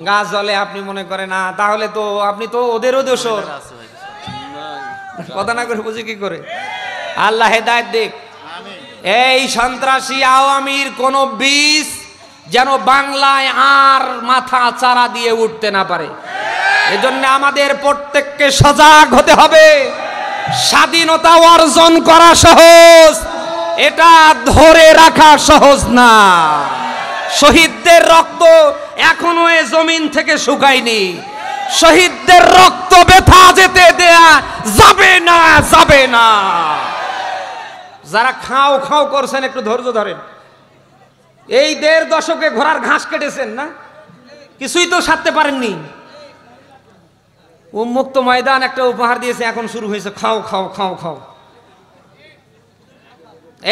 A: গা জ্বলে, আপনি মনে করেন না, তাহলে তো আপনি তো ওদেরও দোষর। কথা না করে বুঝে কি করে? আল্লাহ হেদায়েত দিক। এই সন্ত্রাসী আওয়ামীর কোন বীজ যেন বাংলায় আর মাথা চারা দিয়ে উঠতে না পারে। এজন্য আমাদের প্রত্যেককে সজাগ হতে হবে। স্বাধীনতা অর্জন করা সহজ, এটা ধরে রাখা সহজ না। শহীদদের রক্ত এখনো এ জমিন থেকে শুকায়নি। শহীদদের রক্ত ব্যথা যেতে দেয়া যাবে না, যাবে না। যারা খাও খাও করছেন একটু ধৈর্য ধরেন। এই 1.5 দশকে ঘোড়ার ঘাস কেটেছেন না, কিছুই তো সারতে পারেননি। উন্মুক্ত ময়দান একটা উপহার দিয়েছে, এখন শুরু হয়েছে খাও খাও খাও খাও।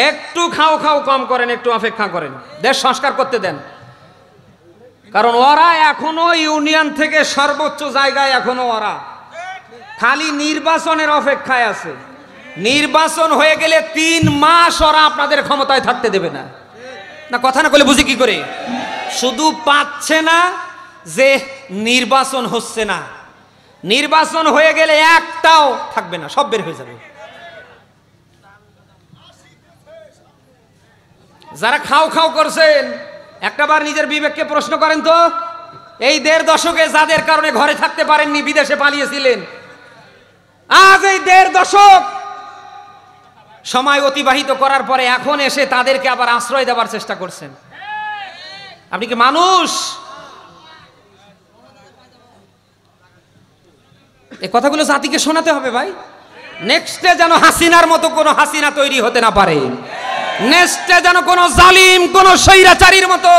A: একটু খাও খাও কম করেন, একটু অপেক্ষা করেন, দেশ সংস্কার করতে দেন। কারণ ওরা এখনো ইউনিয়ন থেকে সর্বোচ্চ জায়গায়, এখনো ওরা খালি নির্বাচনের অপেক্ষায় আছে। নির্বাচন হয়ে গেলে 3 মাস ওরা আপনাদের ক্ষমতায় থাকতে দেবে না। না কথা না বলে বুঝি কি করে? শুধু পাচ্ছে না যে নির্বাচন হচ্ছে না, নির্বাচন হয়ে গেলে একটাও থাকবে না, সব বের হয়ে যাবে। যারা খাও খাও করছেন, একটাবার নিজের বিবেককে প্রশ্ন করেন তো, এই 1.5 দশকে যাদের কারণে ঘরে থাকতে পারেননি, বিদেশে পালিয়েছিলেন, আজ এই 1.5 দশক সময় অতিবাহিত করার পরে এখন এসে তাদেরকে আবার আশ্রয় দেওয়ার চেষ্টা করছেন। আপনি কি মানুষ? এই কথাগুলো জাতিকে শোনাতে হবে ভাই। নেক্সটে যেন হাসিনার মতো কোনো হাসিনা তৈরি হতে না পারে। নেক্সটে যেন কোনো জালিম, কোনো স্বৈরাচারীর মতো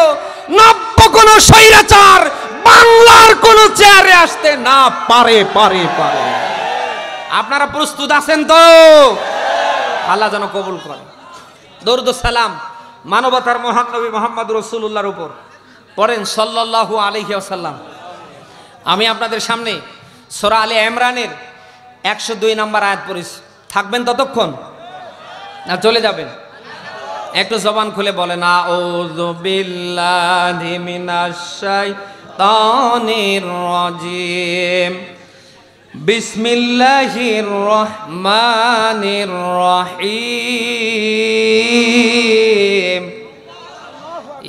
A: নব্য কোনো স্বৈরাচার বাংলার কোনো চেয়ারে আসতে না পারে। আপনারা প্রস্তুত আছেন তো? আল্লাহ যেন কবুল করে। দরুদ সালাম মানবতার মহান নবী মুহাম্মদ রাসূলুল্লাহর উপর পড়েন সাল্লাল্লাহু আলাইহি ওয়াসাল্লাম। আমি আপনাদের সামনে সূরা আলে ইমরানের 102 নম্বর আয়াত পড়েছি। থাকবেন ততক্ষণ না চলে যাবেন? একটু জবান খুলে বলেন আউযু বিল্লাহি মিনাশ শাইতানির রাজিম, বিসমিল্লাহির রহমানির রহিম,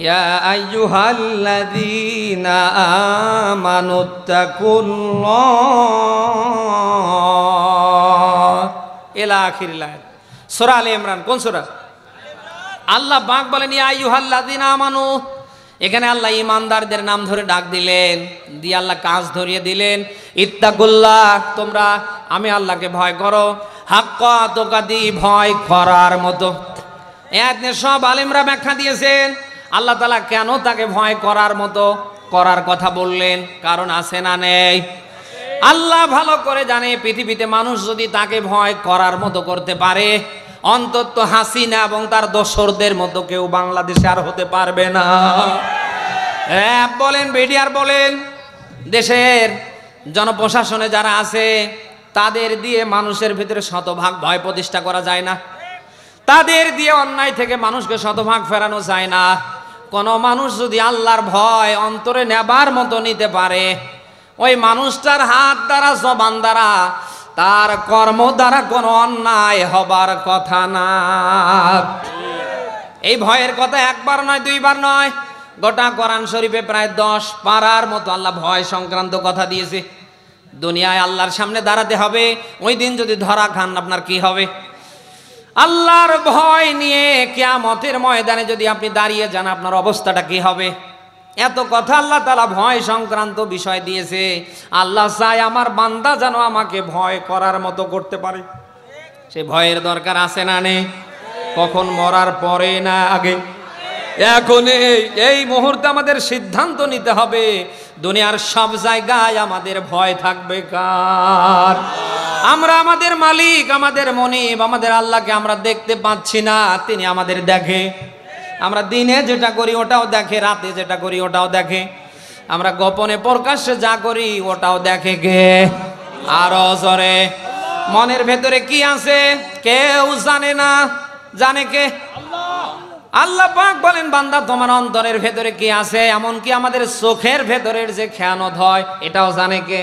A: ইয়া আইয়ুহাল্লাযীনা আমানুত্তাকুল্লাহ ইলা আখিরিল আয়াত। সূরা আলে ইমরান কোন সূরা? আল্লাহ পাক বলেন ইয়া আইয়ুহাল্লাযীনা আমানু। এখানে আল্লাহ ইমানদারদের নাম ধরে ডাক দিলেন, দিয়ে আল্লাহ কাজ ধরিয়ে দিলেন, ইত্তাকুল্লাহ, তোমরা আমি আল্লাহকে ভয় করো, হাক্কা তুকাতি, ভয় করার মতো। এতে সব আলেমরা ব্যাখ্যা দিয়েছেন আল্লাহ তাআলা কেন তাকে ভয় করার মতো করার কথা বললেন, কারণ আছে না নেই? আল্লাহ ভালো করে জানে পৃথিবীতে মানুষ যদি তাকে ভয় করার মতো করতে পারে, অন্তত হাসিনা এবং তার দোসরদের মতো কেউ বাংলাদেশে আর হতে পারবে না। বলেন বিডিআর বলেন, দেশের জনপ্রশাসনে যারা আছে তাদের দিয়ে মানুষের ভিতরে শতভাগ ভয় প্রতিষ্ঠা করা যায় না। তাদের দিয়ে অন্যায় থেকে মানুষকে শতভাগ ফেরানো যায় না। কোন মানুষ যদি আল্লাহর ভয় অন্তরে নেবার মতো নিতে পারে, ওই মানুষটার হাত দ্বারা, জবান দ্বারা, তার কর্ম দ্বারা কোনো অন্যায় হবার কথা না। এই ভয়ের কথা একবার নয়, দুইবার নয়, গোটা কোরআন শরীফে প্রায় 10 পারার মতো আল্লাহ ভয় সংক্রান্ত কথা দিয়েছে। দুনিয়ায় আল্লাহর সামনে দাঁড়াতে হবে, ওই দিন যদি ধরা খান আপনার কি হবে? আল্লাহর ভয় নিয়ে কিয়ামতের ময়দানে যদি আপনি দাঁড়িয়ে যান, আপনার অবস্থাটা কি হবে? এত কথা আল্লাহ তাআলা ভয় সংক্রান্ত বিষয় দিয়েছে। আল্লাহ চায় আমার বান্দা যেন আমাকে ভয় করার মতো করতে পারে। সে ভয়ের দরকার আছে না নেই? কখন? মরার পরে না আগে? এখন এই মুহূর্তে আমাদের সিদ্ধান্ত নিতে হবে, দুনিয়ার সব জায়গায় আমাদের ভয় থাকবে কার? আমরা আমাদের মালিক, আমাদের মনিব, আমাদের আল্লাহকে আমরা দেখতে পাচ্ছি না, তিনি আমাদের দেখে। আমরা দিনে যেটা করি ওটাও দেখে, রাতে যেটা করি ওটাও দেখে, আমরা গোপনে প্রকাশ্যে যা করি ওটাও দেখে কে? আরো জোরে, মনের ভেতরে কি আছে কেউ জানে না, জানে কে? আল্লাহ পাক বলেন, বান্দা তোমার অন্তরের ভেতরে কি আছে? এমনকি আমাদের চোখের ভেতরের যে খেয়ানত হয় এটাও জানে কে?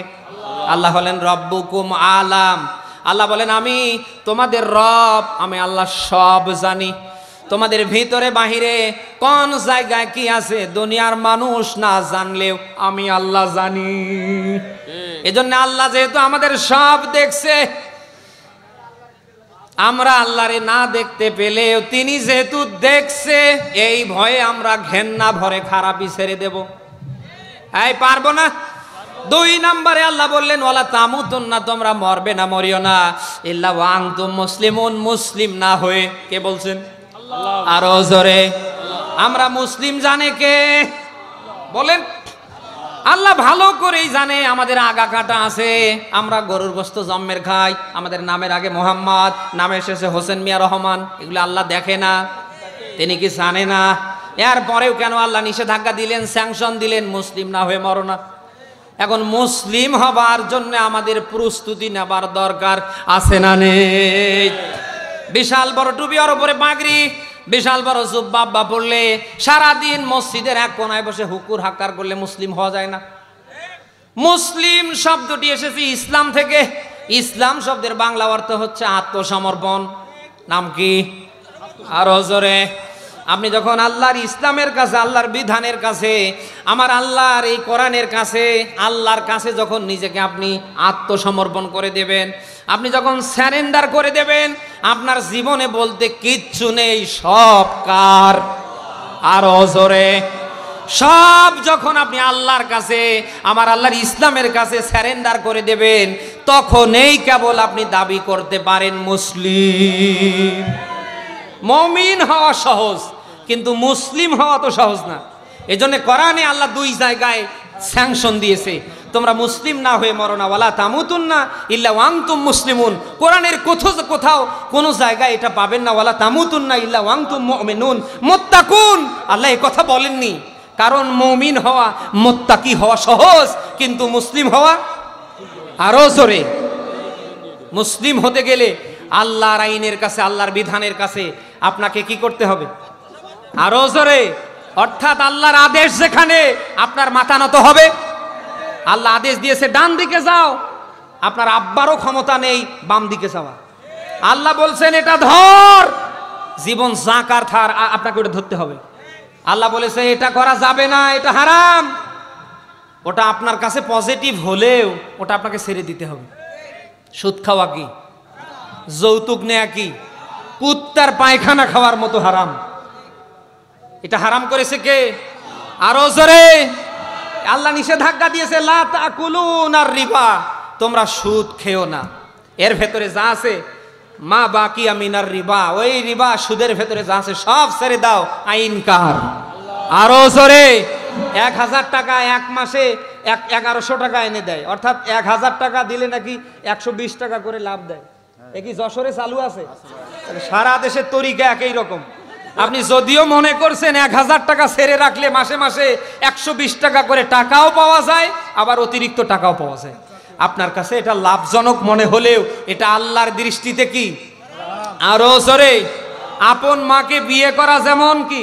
A: আল্লাহ বলেন রব্বুকুম আলাম। আল্লাহ বলেন আমি তোমাদের রব, আমি আল্লাহ সব জানি। তোমাদের ভিতরে বাহিরে কোন জায়গায় কি আছে দুনিয়ার মানুষ না জানলেও আমি আল্লাহ জানি। এজন্য আল্লাহ যেহেতু আমাদের সব দেখছে, আমরা আল্লাহরে না দেখতে পেলেও তিনি যেহেতু দেখছে, এই ভয়ে আমরা ঘেন্না ভরে খারাপই ছেড়ে দেব। এই পারবো না। 2 নম্বরে আল্লাহ বললেন ওয়ালা তামুতুন্না, তোমরা মরবে না, মরিও না, ইল্লা ওয়া আনতুম মুসলিমুন, মুসলিম না হয়ে। কে বলছেন? আরো জোরে। আমরা মুসলিম জানে কে? বলেন। আল্লাহ ভালো করেই জানে আমাদের আগা কাটা আছে, আমরা গরুর গোশত জম্মের খাই, আমাদের নামের আগে মোহাম্মদ, নামের শেষে হোসেন মিয়া রহমান, এগুলো আল্লাহ দেখে না? তিনি কি জানে না? এরপরেও কেন আল্লাহ নিষেধাজ্ঞা দিলেন, স্যাংশন দিলেন, মুসলিম না হয়ে মরো না? এখন মুসলিম হবার জন্য আমাদের প্রস্তুতি নেবার দরকার আছে না নেই? বিশাল বড় টুপি, ওর উপরে পাগড়ি, বিশাল বড় জুব্বা পড়লে সারাদিন মসজিদের এক কোনায় বসে হুকুর হাক্কার করলে মুসলিম হওয়া যায় না? মুসলিম শব্দটি এসেছে ইসলাম থেকে। ইসলাম শব্দের বাংলা অর্থ হচ্ছে আত্মসমর্পণ। নাম কি? আরো জোরে। আপনি যখন আল্লাহর ইসলামের কাছে, আল্লাহর বিধানের কাছে, আমার আল্লাহর এই কোরআনের কাছে, আল্লাহর কাছে যখন নিজেকে আপনি আত্মসমর্পণ করে দেবেন, আপনি যখন স্যারেন্ডার করে দেবেন, আপনার জীবনে বলতে কিচ্ছু নেই, সব কার? আরো জোরে। সব যখন আপনি আল্লাহর কাছে, আমার আল্লাহর ইসলামের কাছে স্যারেন্ডার করে দেবেন, তখনই কেবল আপনি দাবি করতে পারেন মুসলিম। মুমিন হওয়া সহজ, কিন্তু মুসলিম হওয়া তো সহজ না। এজন্য কোরআনে আল্লাহ 2 জায়গায় স্যাংশন দিয়েছে, তোমরা মুসলিম না হয়ে মরো না, ওয়ালা তামুতুন্না ইল্লা ওয়া আনতুম মুসলিমুন। কোরআনের কোথাও কোনো জায়গায় এটা পাবেন না, ওয়ালা তামুতুন্না ইল্লা ওয়া আনতুম মুমিনুন মুত্তাকুন। আল্লাহ এই কথা বলেননি, কারণ মুমিন হওয়া, মুত্তাকি হওয়া সহজ, কিন্তু মুসলিম হওয়া আরো জোরে। মুসলিম হতে গেলে আল্লাহর আইনের কাছে, আল্লাহর বিধানের কাছে আপনাকে কি করতে হবে? আরো জোরে। অর্থাৎ আল্লাহর আদেশ যেখানে, আপনার মাথা নত হবে। আল্লাহ আদেশ দিয়েছে ডান দিকে যাও, আপনার আব্বারও ক্ষমতা নেই বাম দিকে যাওয়া। আল্লাহ বলছেন এটা ধর, জীবন জাকার থার, আপনাকে ওটা ধরতে হবে। আল্লাহ বলেছে এটা করা যাবে না, এটা হারাম, ওটা আপনার কাছে পজিটিভ হলেও ওটা আপনাকে ছেড়ে দিতে হবে। সুদ খাওয়া কি? যৌতুক নেয়া কি? কুত্তার পায়খানা খাওয়ার মতো হারাম। এটা হারাম করেছে কে? আরো জোরে। আল্লাহ নিষেধাজ্ঞা দিয়েছে লা তাকুলুনার রিবা, তোমরা সুদ খেও না। এর ভেতরে যা আছে মা বাকিয়া মিনার রিবা, ওই রিবা সুদের ভেতরে যা আছে সব ছেড়ে দাও। আইন কার? আরো জোরে। 1000 টাকা এক মাসে 1100 টাকা এনে দেয়, অর্থাৎ 1000 টাকা দিলে নাকি 120 টাকা করে লাভ দেয়। এ কি যশোরে চালু আছে? সারা দেশের তরিকা একই রকম। আপনি যদিও মনে করছেন 1000 টাকা ছেড়ে রাখলে মাসে মাসে 120 টাকা করে টাকাও পাওয়া যায়, আবার অতিরিক্ত টাকাও পাওয়া যায়। আপনার কাছে এটা লাভজনক মনে হলেও এটা আল্লাহর দৃষ্টিতে কি? আরো জোরে। আপন মাকে বিয়ে করা যেমন কি,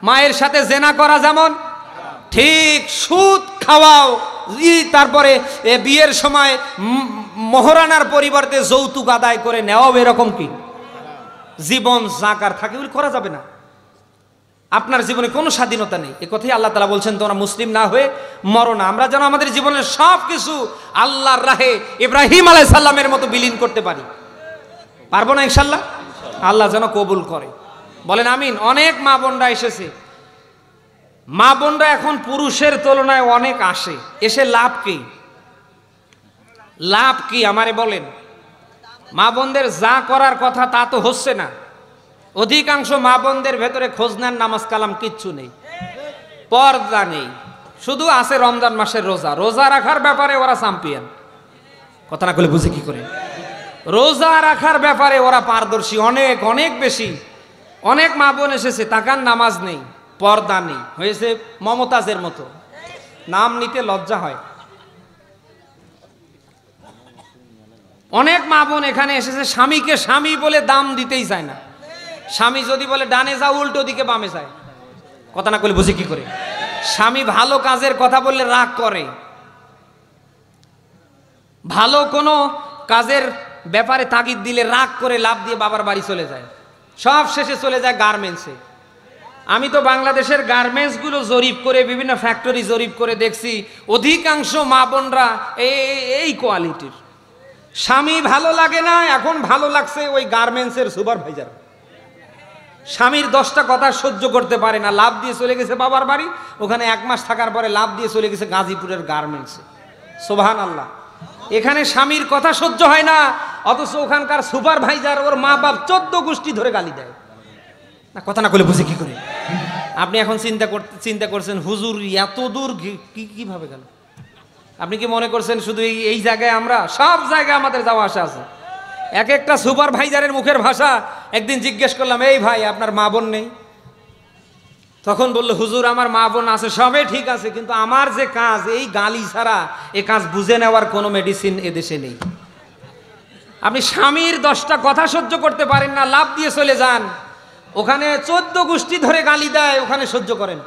A: মায়ের সাথে জেনা করা যেমন, ঠিক সুদ খাওয়াও, তারপরে বিয়ের সময় মোহরানার পরিবর্তে যৌতুক আদায় করে নেওয়াও এরকম কি? জীবন জাকার থাকে, ওগুলো করা যাবে না। আপনার জীবনে কোনো স্বাধীনতা নেই, এ কথাই আল্লাহ তাআলা বলছেন তোমরা মুসলিম না হয়ে মরো না। আমরা যেন আমাদের জীবনের সব কিছু আল্লাহর রাহে ইব্রাহিম আলাইহিস সালামের মতো বিলীন করতে পারি। পারবো না ইনশাআল্লাহ? আল্লাহ যেন কবুল করে, বলেন আমিন। অনেক মা বোনরা এসেছে, মা বোনরা এখন পুরুষের তুলনায় অনেক আসে, এসে লাভ কি? লাভ কি আমারে বলেন? মা বোনদের যা করার কথা তা তো হচ্ছে না। অধিকাংশ মা বোনদের ভেতরে খোঁজ নেন নামাজ কালাম কিচ্ছু নেই, পর্দা নেই, শুধু আছে রমজান মাসের রোজা। রোজা রাখার ব্যাপারে ওরা চ্যাম্পিয়ন, কথা না বলে বুঝে কি করে? রোজা রাখার ব্যাপারে ওরা পারদর্শী, অনেক অনেক বেশি। অনেক মা বোন এসেছে, তাকান নামাজ নেই, পর্দা নেই, হয়েছে মমতাজের মতো, নাম নিতে লজ্জা হয়। অনেক মা বোন এখানে এসেছে, স্বামীকে স্বামী বলে দাম দিতেই চায় না। স্বামী যদি বলে ডানে যাও, উল্টো দিকে বামে যায়, কথা না বলে বুঝে কি করে? স্বামী ভালো কাজের কথা বললে রাগ করে, ভালো কোনো কাজের ব্যাপারে তাগিদ দিলে রাগ করে লাভ দিয়ে বাবার বাড়ি চলে যায়, সব শেষে চলে যায় গার্মেন্টসে। আমি তো বাংলাদেশের গার্মেন্টসগুলো জরিপ করে, বিভিন্ন ফ্যাক্টরি জরিপ করে দেখছি, অধিকাংশ মা বোনরা এই কোয়ালিটির। স্বামী ভালো লাগে না, এখন ভালো লাগছে ওই গার্মেন্টসের সুপারভাইজার। স্বামীর 10টা কথা সহ্য করতে পারে না, লাভ দিয়ে চলে গেছে বাবার বাড়ি, ওখানে 1 মাস থাকার পরে লাভ দিয়ে চলে গেছে গাজীপুরের গার্মেন্টসে। সুবহানাল্লাহ। এখানে স্বামীর কথা সহ্য হয় না, অথচ ওখানকার সুপারভাইজার ওর মা বাপ 14 গোষ্ঠী ধরে গালি দেয়, না কথা না বলে বুঝে কি করে? আপনি এখন চিন্তা করছেন হুজুর এত দূর কিভাবে গেল? আপনি কি মনে করছেন শুধু এই জায়গায়? আমরা সব জায়গায় আমাদের যাওয়া আসা আছে। এক একটা সুপারভাইজারের মুখের ভাষা। একদিন জিজ্ঞেস করলাম, এই ভাই আপনার মা বোন নেই? তখন বললো, হুজুর আমার মা বোন আছে, সবে ঠিক আছে, কিন্তু আমার যে কাজ, এই গালি ছাড়া এ কাজ বুঝে নেওয়ার কোনো মেডিসিন এদেশে নেই। আপনি স্বামীর 10টা কথা সহ্য করতে পারেন না, লাভ দিয়ে চলে যান, ওখানে 14 গোষ্ঠী ধরে গালি দেয়, ওখানে সহ্য করেন।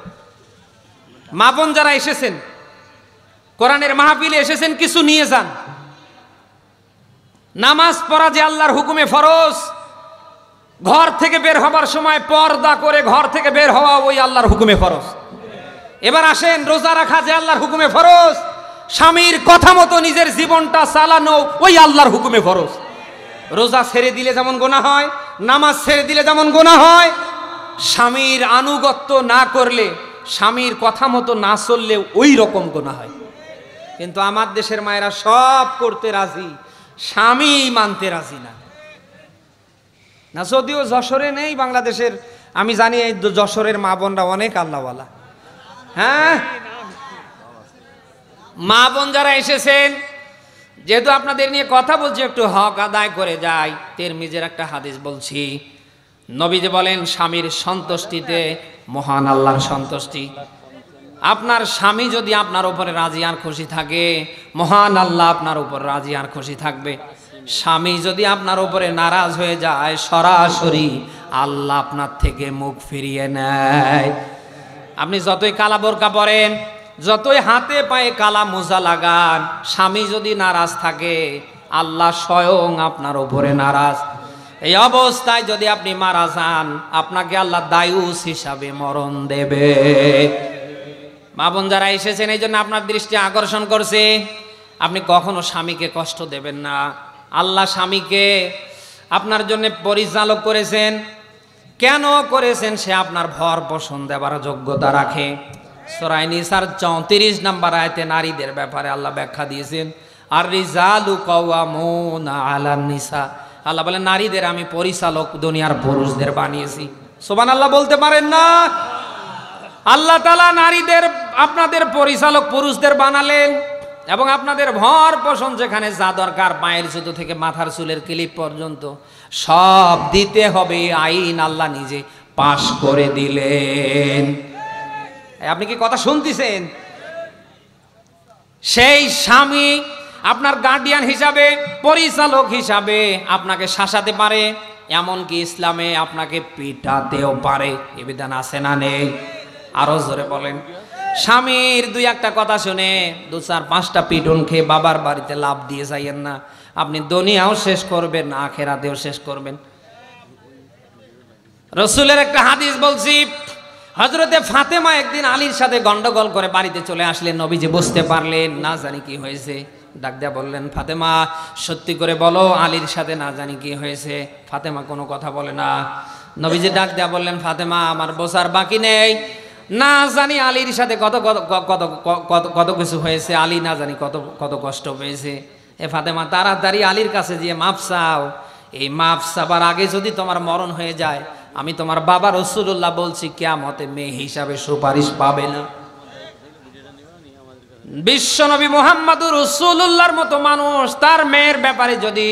A: মা বোন যারা এসেছেন, কোরআনের মাহফিলে এসেছেন, কিছু নিয়ে যান। নামাজ পড়া যে আল্লাহর হুকুমে ফরজ, ঘর থেকে বের হবার সময় পর্দা করে ঘর থেকে বের হওয়া ওই আল্লাহর হুকুমে ফরজ। এবার আসেন, রোজা রাখা যে আল্লাহর হুকুমে ফরজ, স্বামীর কথা মতো নিজের জীবনটা চালানো ওই আল্লাহর হুকুমে ফরজ। রোজা ছেড়ে দিলে যেমন গুনাহ হয়, নামাজ ছেড়ে দিলে যেমন গুনাহ হয়, স্বামীর আনুগত্য না করলে, স্বামীর কথা মতো না চললে ওই রকম গুনাহ হয়। কিন্তু আমার দেশের মায়েরা সব করতে রাজি, স্বামী মানতে রাজি না। না যদিও যশোরে নেই বাংলাদেশের, আমি জানি এই যশোরের মা বোনরা অনেক আল্লাহওয়ালা। হ্যাঁ, মা বোন যারা এসেছেন, যেহেতু আপনাদের নিয়ে কথা বলছি, একটু হক আদায় করে যাই। তিরমিজির একটা হাদিস বলছি, নবীজি বলেন, স্বামীর সন্তুষ্টিতে মহান আল্লাহর সন্তুষ্টি। আপনার স্বামী যদি আপনার উপরে রাজি আর খুশি থাকে, মহান আল্লাহ আপনার উপর রাজি আর খুশি থাকবে। স্বামী যদি আপনার উপরে নারাজ হয়ে যায়, সরাসরি আল্লাহ আপনার থেকে মুখ ফিরিয়ে নেয়। আপনি যতই কালা বোরকা পরেন, যতই হাতে পায়ে কালা মোজা লাগান, স্বামী যদি নারাজ থাকে, আল্লাহ স্বয়ং আপনার উপরে নারাজ। এই অবস্থায় যদি আপনি মারা যান, আপনাকে আল্লাহ দায়ুস হিসাবে মরণ দেবে। মা বোন যারা এসেছেন, এই জন্য আপনার দৃষ্টি আকর্ষণ করছে, আপনি কখনো স্বামীকে কষ্ট দেবেন না। আল্লাহ স্বামীকে আপনার জন্য পরিচালক করেছেন। কেন করেছেন? সে আপনার ভর পোষণ দেবার যোগ্যতা রাখে। সূরা নিসার 34 নম্বর আয়াতে নারীদের ব্যাপারে আল্লাহ ব্যাখ্যা দিয়েছেন, আর রিজালু কাওয়ামুনা আলান নিসা। আল্লাহ বলেন, নারীদের আমি পরিচালক দুনিয়ার পুরুষদের বানিয়েছি। সুবহানাল্লাহ বলতে পারেন না? আল্লাহ তাআলা নারীদের আপনাদের পরিচালক পুরুষদের বানালেন, এবং আপনাদের ভর পোষণ যেখানে যা দরকার, পায়ের জুতো থেকে মাথার চুলের ক্লিপ পর্যন্ত সব দিতে হবে, আইন আল্লাহ নিজে পাশ করে দিলেন। আপনি কি কথা শুনতেছেন? সেই স্বামী আপনার গার্ডিয়ান হিসাবে, পরিচালক হিসাবে আপনাকে শাসাতে পারে, এমনকি ইসলামে আপনাকে পিটাতেও পারে। এ বিধান আছে না নেই? আরো জোরে বলেন। স্বামীর 2-1টা কথা শুনে 2-4-5টা পিটন খেয়ে বাবার বাড়িতে লাভ দিয়ে যাইয়েন না। আপনি দুনিয়াও শেষ করবেন, আখেরাতেও শেষ করবেন। রাসূলের একটা হাদিস বলছি, হযরতে ফাতেমা একদিন আলীর সাথে গন্ডগোল করে বাড়িতে চলে আসলেন। নবীজি বুঝতে পারলেন, না জানি কি হয়েছে, ডাক দিয়া বললেন, ফাতেমা সত্যি করে বলো আলীর সাথে না জানি কি হয়েছে। ফাতেমা কোনো কথা বলে না। নবীজি ডাক দিয়া বললেন, ফাতেমা আমার বোঝার বাকি নেই, না জানি আলীর সাথে কত কত কত কত কত কিছু হয়েছে, আলী না জানি কত কত কষ্ট পেয়েছে। এ ফাতেমা তাড়াতাড়ি আলীর কাছে গিয়ে মাফ চাও। এই মাফ চাবার আগে যদি তোমার মরণ হয়ে যায়, আমি তোমার বাবা রাসূলুল্লাহ বলছি কিয়ামতে মেয়ে হিসাবে সুপারিশ পাবে না। বিশ্বনবী মুহাম্মদুর রাসূলুল্লাহর মতো মানুষ তার মেয়ের ব্যাপারে যদি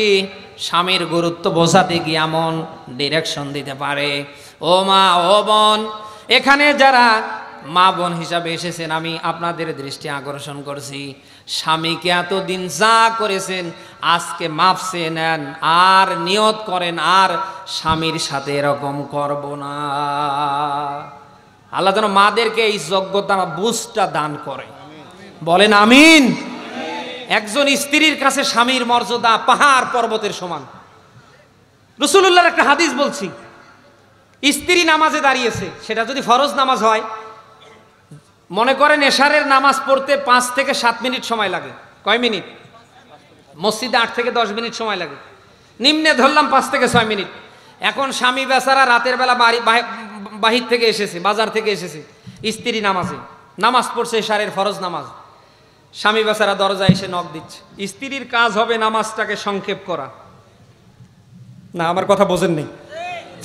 A: স্বামীর গুরুত্ব বোঝাতে গিয়ে এমন ডিরেকশন দিতে পারে, ও মা ও বোন, এখানে যারা মা বোন হিসাবে এসেছেন আমি আপনাদের দৃষ্টি আকর্ষণ করছি, স্বামীকে এতদিন যা করেছেন আজকে মাফ চেয়ে নেন, আর নিয়ত করেন আর স্বামীর সাথে এরকম করব না। আল্লাহ যেন মাদেরকে এই যোগ্যতা বুঝটা দান করে, বলেন আমিন। একজন স্ত্রীর কাছে স্বামীর মর্যাদা পাহাড় পর্বতের সমান। রাসূলুল্লাহর একটা হাদিস বলছি, স্ত্রী নামাজে দাঁড়িয়েছে, সেটা যদি ফরজ নামাজ হয়, মনে করেন এশারের নামাজ পড়তে 5 থেকে 7 মিনিট সময় লাগে। কয় মিনিট? মসজিদে 8 থেকে 10 মিনিট সময় লাগে, নিম্নে ধরলাম 5 থেকে 6 মিনিট। এখন স্বামী বেচারা রাতের বেলা বাহির থেকে এসেছে, বাজার থেকে এসেছে, স্ত্রী নামাজে নামাজ পড়ছে, এশারের ফরজ নামাজ। স্বামী বেচারা দরজায় এসে নক দিচ্ছে। স্ত্রীর কাজ হবে নামাজটাকে সংক্ষেপ করা। না, আমার কথা বোঝেন নেই।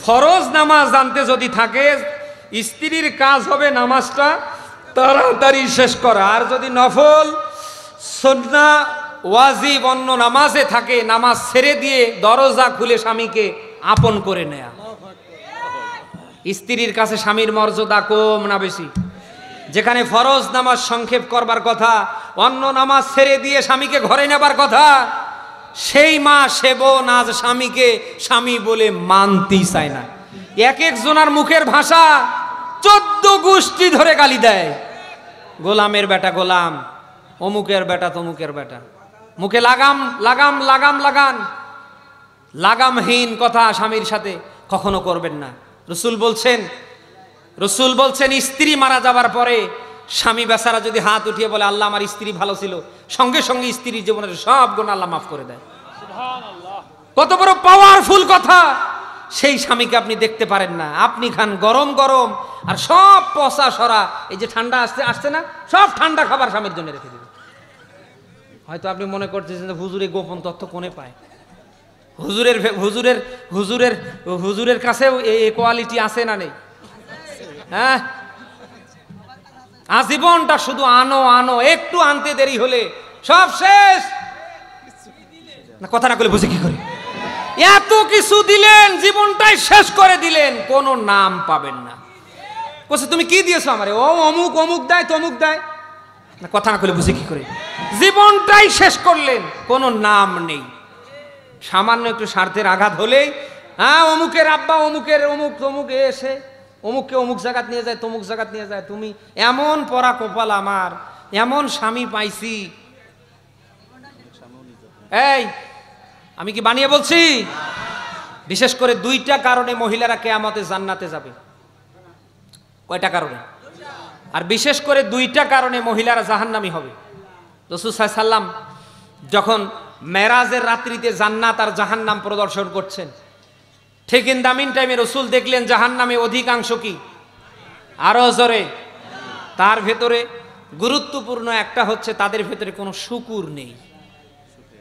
A: ফরজ নামাজ জানতে যদি থাকে, স্ত্রীর কাজ হবে নামাজটা তাড়াতাড়ি শেষ করা। আর যদি নফল সুন্নাহ ওয়াজিব অন্য নামাজে থাকে, নামাজ ছেড়ে দিয়ে দরজা খুলে স্বামীকে আপন করে নেয়া। স্ত্রীর কাছে স্বামীর মর্যাদা কম না বেশি? যেখানে ফরজ নামাজ সংক্ষেপ করবার কথা, অন্য নামাজ ছেড়ে দিয়ে স্বামীকে ঘরে নেবার কথা, সেই মা সে বোন আজ স্বামীকে স্বামী বলে মানতেই চায় না। এক একজনার মুখের ভাষা 14 গোষ্ঠী ধরে গালি দেয়। গোলামের বেটা গোলাম, অমুকের বেটা তমুকের বেটা, মুখে লাগাম লাগাম লাগাম লাগান। লাগামহীন কথা স্বামীর সাথে কখনো করবেন না। রসুল বলছেন স্ত্রী মারা যাবার পরে স্বামী বেচারা যদি হাত উঠিয়ে বলে আল্লাহ আমার স্ত্রী ভালো ছিল, সঙ্গে সঙ্গে স্ত্রীর জীবনের সব গুনাহ আল্লাহ মাফ করে দেয়। কত বড় পাওয়ারফুল কথা! সেই স্বামীকে আপনি দেখতে পারেন না, আপনি খান গরম গরম, আর সব পচা সরা, এই যে ঠান্ডা আসছে না, সব ঠান্ডা খাবার স্বামীর জন্য রেখে দেবে। হয়তো আপনি মনে করতেছেন হুজুরে গোপন তথ্য কোনে পায়। হুজুরের কাছেও এই কোয়ালিটি আছে না নেই? হ্যাঁ, আজীবনটা শুধু আনো আনো, একটু আনতে দেরি হলে সব শেষ। না, কথা না বলে বুঝে কি করে? এত কিছু দিলেন, জীবনটাই শেষ করে দিলেন, কোনো নাম পাবেন না। বলছে তুমি কি দিয়েছো আমারে? ও অমুক অমুক দেয় তমুক দেয়। না, কথা না বলে বুঝে কি করে? জীবনটাই শেষ করলেন, কোনো নাম নেই। সামান্য একটু স্বার্থের আঘাত হলেই, হ্যাঁ অমুকের আব্বা অমুকের অমুক তমুক এসে অমুককে অমুক জায়গাত নিয়ে যায়, তমুক জায়গাত নিয়ে যায়। তুমি এমন পরা কপাল আমার, এমন স্বামী পাইছি। এই আমি কি বানিয়ে বলছি? বিশেষ করে 2টা কারণে মহিলারা কিয়ামতে জান্নাতে যাবে। কয়টা কারণে? আর বিশেষ করে 2টা কারণে মহিলারা জাহান্নামী হবে। রাসূল সাল্লাল্লাহু আলাইহি সাল্লাম যখন মেরাজের রাত্রিতে জান্নাত আর জাহান্নাম প্রদর্শন করছেন, ঠিক ইন দ্য মিন টাইমে রসুল দেখলেন জাহান্নামে অধিকাংশ কি? আরো জোরে। তার ভেতরে গুরুত্বপূর্ণ একটা হচ্ছে তাদের ভেতরে কোনো শুকুর নেই,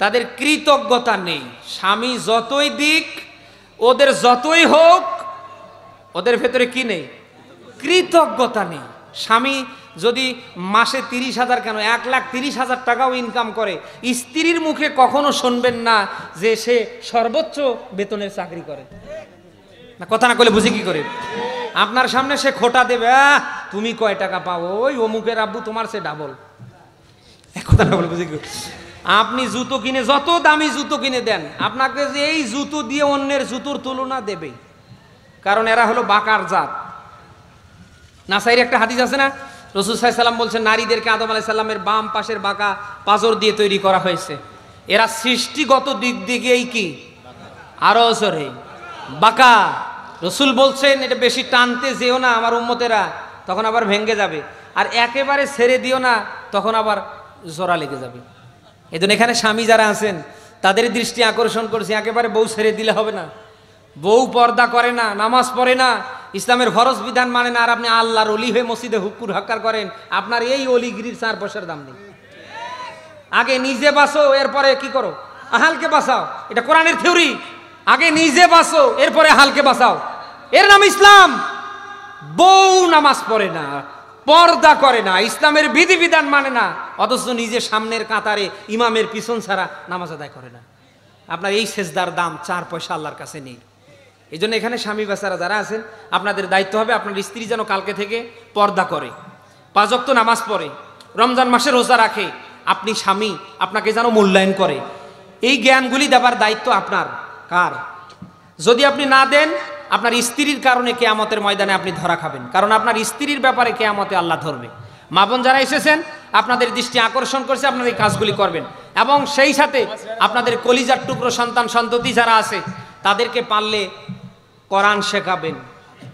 A: তাদের কৃতজ্ঞতা নেই। স্বামী যতই দিক, ওদের যতই হোক, ওদের ভেতরে কি নেই? কৃতজ্ঞতা নেই। স্বামী যদি মাসে 30,000 কেন 1,30,000 টাকাও ইনকাম করে, স্ত্রীর মুখে কখনো শুনবেন না যে সে সর্বোচ্চ বেতনের চাকরি করে। না, কথা না বলে বুঝি কি করে? আপনার সামনে সে খোটা দেবে, তুমি কয় টাকা পাও? ওই অমুকের আব্বু তোমার সে ডাবল। কথা না বলে বুঝি কি? আপনি জুতো কিনে, যত দামি জুতো কিনে দেন, আপনাকে যে এই জুতো দিয়ে অন্যের জুতোর তুলনা দেবে, কারণ এরা হলো বাকার জাত। নাসাইর একটা হাদিস আছে না, রাসূল সাল্লাল্লাহু আলাইহি সাল্লাম বলছেন নারীদেরকে আদম আলাইহিস সালামের বাম পাশের বাঁকা পাঁজর দিয়ে তৈরি করা হয়েছে। এরা সৃষ্টিগত দিক দিকেই কি? আরো জোরে বাঁকা। রসুল বলছেন এটা বেশি টানতে যেও না আমার উম্মতেরা, তখন আবার ভেঙে যাবে, আর একেবারে ছেড়ে দিও না, তখন আবার জোড়া লেগে যাবে। এজন্য এখানে স্বামী যারা আছেন তাদের দৃষ্টি আকর্ষণ করছি, একেবারে বউ ছেড়ে দিলে হবে না। বউ পর্দা করে না, নামাজ পড়ে না, ইসলামের ফরজ বিধান মানে না, আর আপনি আল্লাহর অলি হয়ে মসজিদে হুক্কুর হাক্কার করেন, আপনার এই অলিগিরির 4 পয়সার দাম নেই। আগে নিজে বাঁচো, এরপরে কি করো, আহালকে বাঁচাও। এটা কোরআনের থিওরি। আগে নিজে বাঁচো, এরপরে আহালকে বাঁচাও। এর নাম ইসলাম। বউ নামাজ পড়ে না, পর্দা করে না, ইসলামের বিধিবিধান মানে না, অথচ নিজে সামনের কাতারে ইমামের পিছন ছাড়া নামাজ আদায় করে না। আপনার এই সেজদার দাম 4 পয়সা আল্লাহর কাছে নেই। এই জন্য এখানে স্বামী বেচারা যারা আছেন, আপনাদের দায়িত্ব হবে আপনার স্ত্রী যেন কালকে থেকে পর্দা করে, 5 ওয়াক্ত নামাজ পড়ে, রমজান মাসে রোজা রাখে, আপনি স্বামী আপনাকে যেন মূল্যায়ন করে। এই জ্ঞানগুলি দেবার দায়িত্ব আপনার। কার? যদি আপনি না দেন, আপনার স্ত্রীর কারণে কিয়ামতের ময়দানে আপনি ধরা খাবেন, কারণ আপনার স্ত্রীর ব্যাপারে কিয়ামতে আল্লাহ ধরবে। মা বোন যারা এসেছেন, আপনাদের দৃষ্টি আকর্ষণ করছে, আপনারা এই কাজগুলি করবেন, এবং সেই সাথে আপনাদের কলিজার টুকরো সন্তান সন্ততি যারা আছে তাদেরকে পারলে কোরআন শেখাবেন,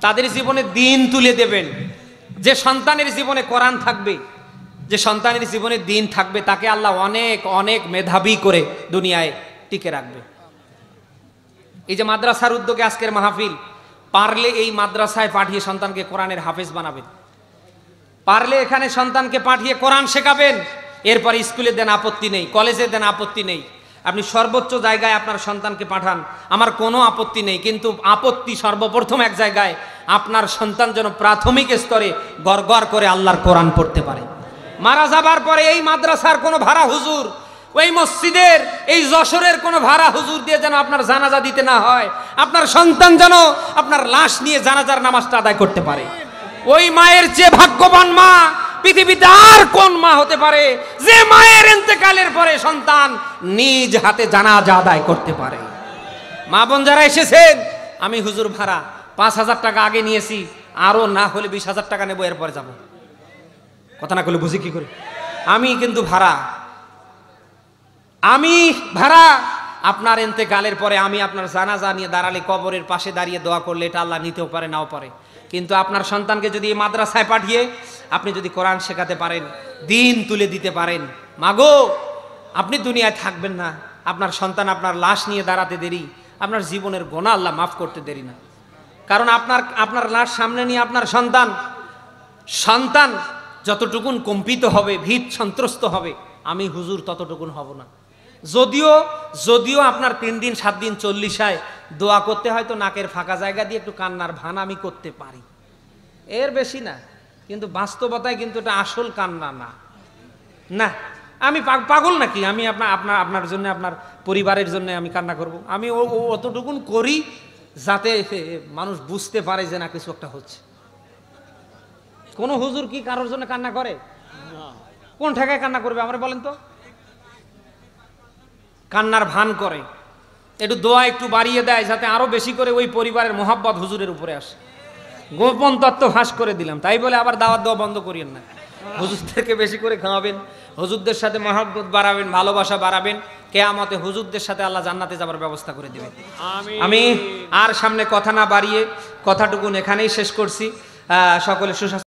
A: তাদের জীবনে দ্বীন তুলে দেবেন। যে সন্তানের জীবনে কোরআন থাকবে, যে সন্তানের জীবনে দ্বীন থাকবে, তাকে আল্লাহ অনেক অনেক মেধাবী করে দুনিয়ায় টিকে রাখবে। এই যে মাদ্রাসার উদ্যোগে আজকের মাহফিল, পারলে এই মাদ্রাসায় পাঠিয়ে সন্তানকে কোরআনের হাফেজ বানাবেন, পারলে এখানে সন্তানকে পাঠিয়ে কোরআন শেখাবেন। এরপরে স্কুলে দেন আপত্তি নেই, কলেজে দেন আপত্তি নেই, আপনি সর্বোচ্চ জায়গায় আপনার সন্তানকে পাঠান, আমার কোনো আপত্তি নেই। কিন্তু আপত্তি সর্বপ্রথম এক জায়গায়, আপনার সন্তান যেন প্রাথমিক স্তরে গড়গড় করে আল্লাহর কোরআন পড়তে পারে। মারা যাবার পরে এই মাদ্রাসার কোনো ভাড়া হুজুর, ওই মসজিদের, এই যশোরের কোনো ভাড়া হুজুর দিয়ে যেন আপনার জানাজা দিতে না হয়। আপনার সন্তান যেন আপনার লাশ নিয়ে জানাজার নামাজটা আদায় করতে পারে। ওই মায়ের চেয়ে ভাগ্যবান মা পৃথিবীতে আর কোন মা হতে পারে, যে মায়ের ইন্তেকালের পরে সন্তান নিজ হাতে জানাজা আদায় করতে পারে। মা বোন যারা এসেছেন, আমি হুজুর ভাড়া 5,000 টাকা আগে নিয়েছি, আরো না হলে 20,000 টাকা নেবো, এরপরে যাব। কথা না করলে বুঝি কি করে? আমি কিন্তু ভাড়া, আমি ভাড়া। আপনার ইন্তেকালের পরে আমি আপনার জানাজা নিয়ে দাঁড়ালে, কবরের পাশে দাঁড়িয়ে দোয়া করলে, এটা আল্লাহ নিতেও পারে, নাও পারে। কিন্তু আপনার সন্তানকে যদি এই মাদ্রাসায় পাঠিয়ে আপনি যদি কোরআন শেখাতে পারেন, দ্বীন তুলে দিতে পারেন, মাগো আপনি দুনিয়ায় থাকবেন না, আপনার সন্তান আপনার লাশ নিয়ে দাঁড়াতে দেরি, আপনার জীবনের গোনাহ আল্লাহ মাফ করতে দেরি না। কারণ আপনার লাশ সামনে নিয়ে আপনার সন্তান যতটুকুন কম্পিত হবে, ভীত সন্ত্রস্ত হবে, আমি হুজুর ততটুকুন হব না। যদিও আপনার 3 দিন 7 দিন 40 দোয়া করতে হয়তো নাকের ফাঁকা জায়গা দিয়ে একটু কান্নার ভান আমি করতে পারি, এর বেশি না। কিন্তু বাস্তবতায় কিন্তু এটা আসল কান্না না। না, আমি পাগল নাকি? আমি আপনার জন্য, আপনার পরিবারের জন্য আমি কান্না করব? আমি অতটুকুন করি যাতে মানুষ বুঝতে পারে যে না, কিছু একটা হচ্ছে। কোন হুজুর কি কারোর জন্য কান্না করে? কোন ঠেকায় কান্না করবে আমরা বলেন তো? কান্নার ভান করে, একটু দোয়া একটু বাড়িয়ে দেয়, যাতে আরো বেশি করে ওই পরিবারের মোহাব্বত হুজুরের উপরে আসে। গোপন তত্ত্ব ফাঁস করে দিলাম, তাই বলে আবার দাওয়াত দেওয়া বন্ধ করিয়েন না। হুজুরদেরকে বেশি করে খাওয়াবেন, হুজুরদের সাথে মহব্বত বাড়াবেন, ভালোবাসা বাড়াবেন। কিয়ামতে হুজুরদের সাথে আল্লাহ জান্নাতে যাবার ব্যবস্থা করে দেবেন। আমি আর সামনে কথা না বাড়িয়ে কথাটুকুন এখানেই শেষ করছি। সকলে সুস্বাস্থ্য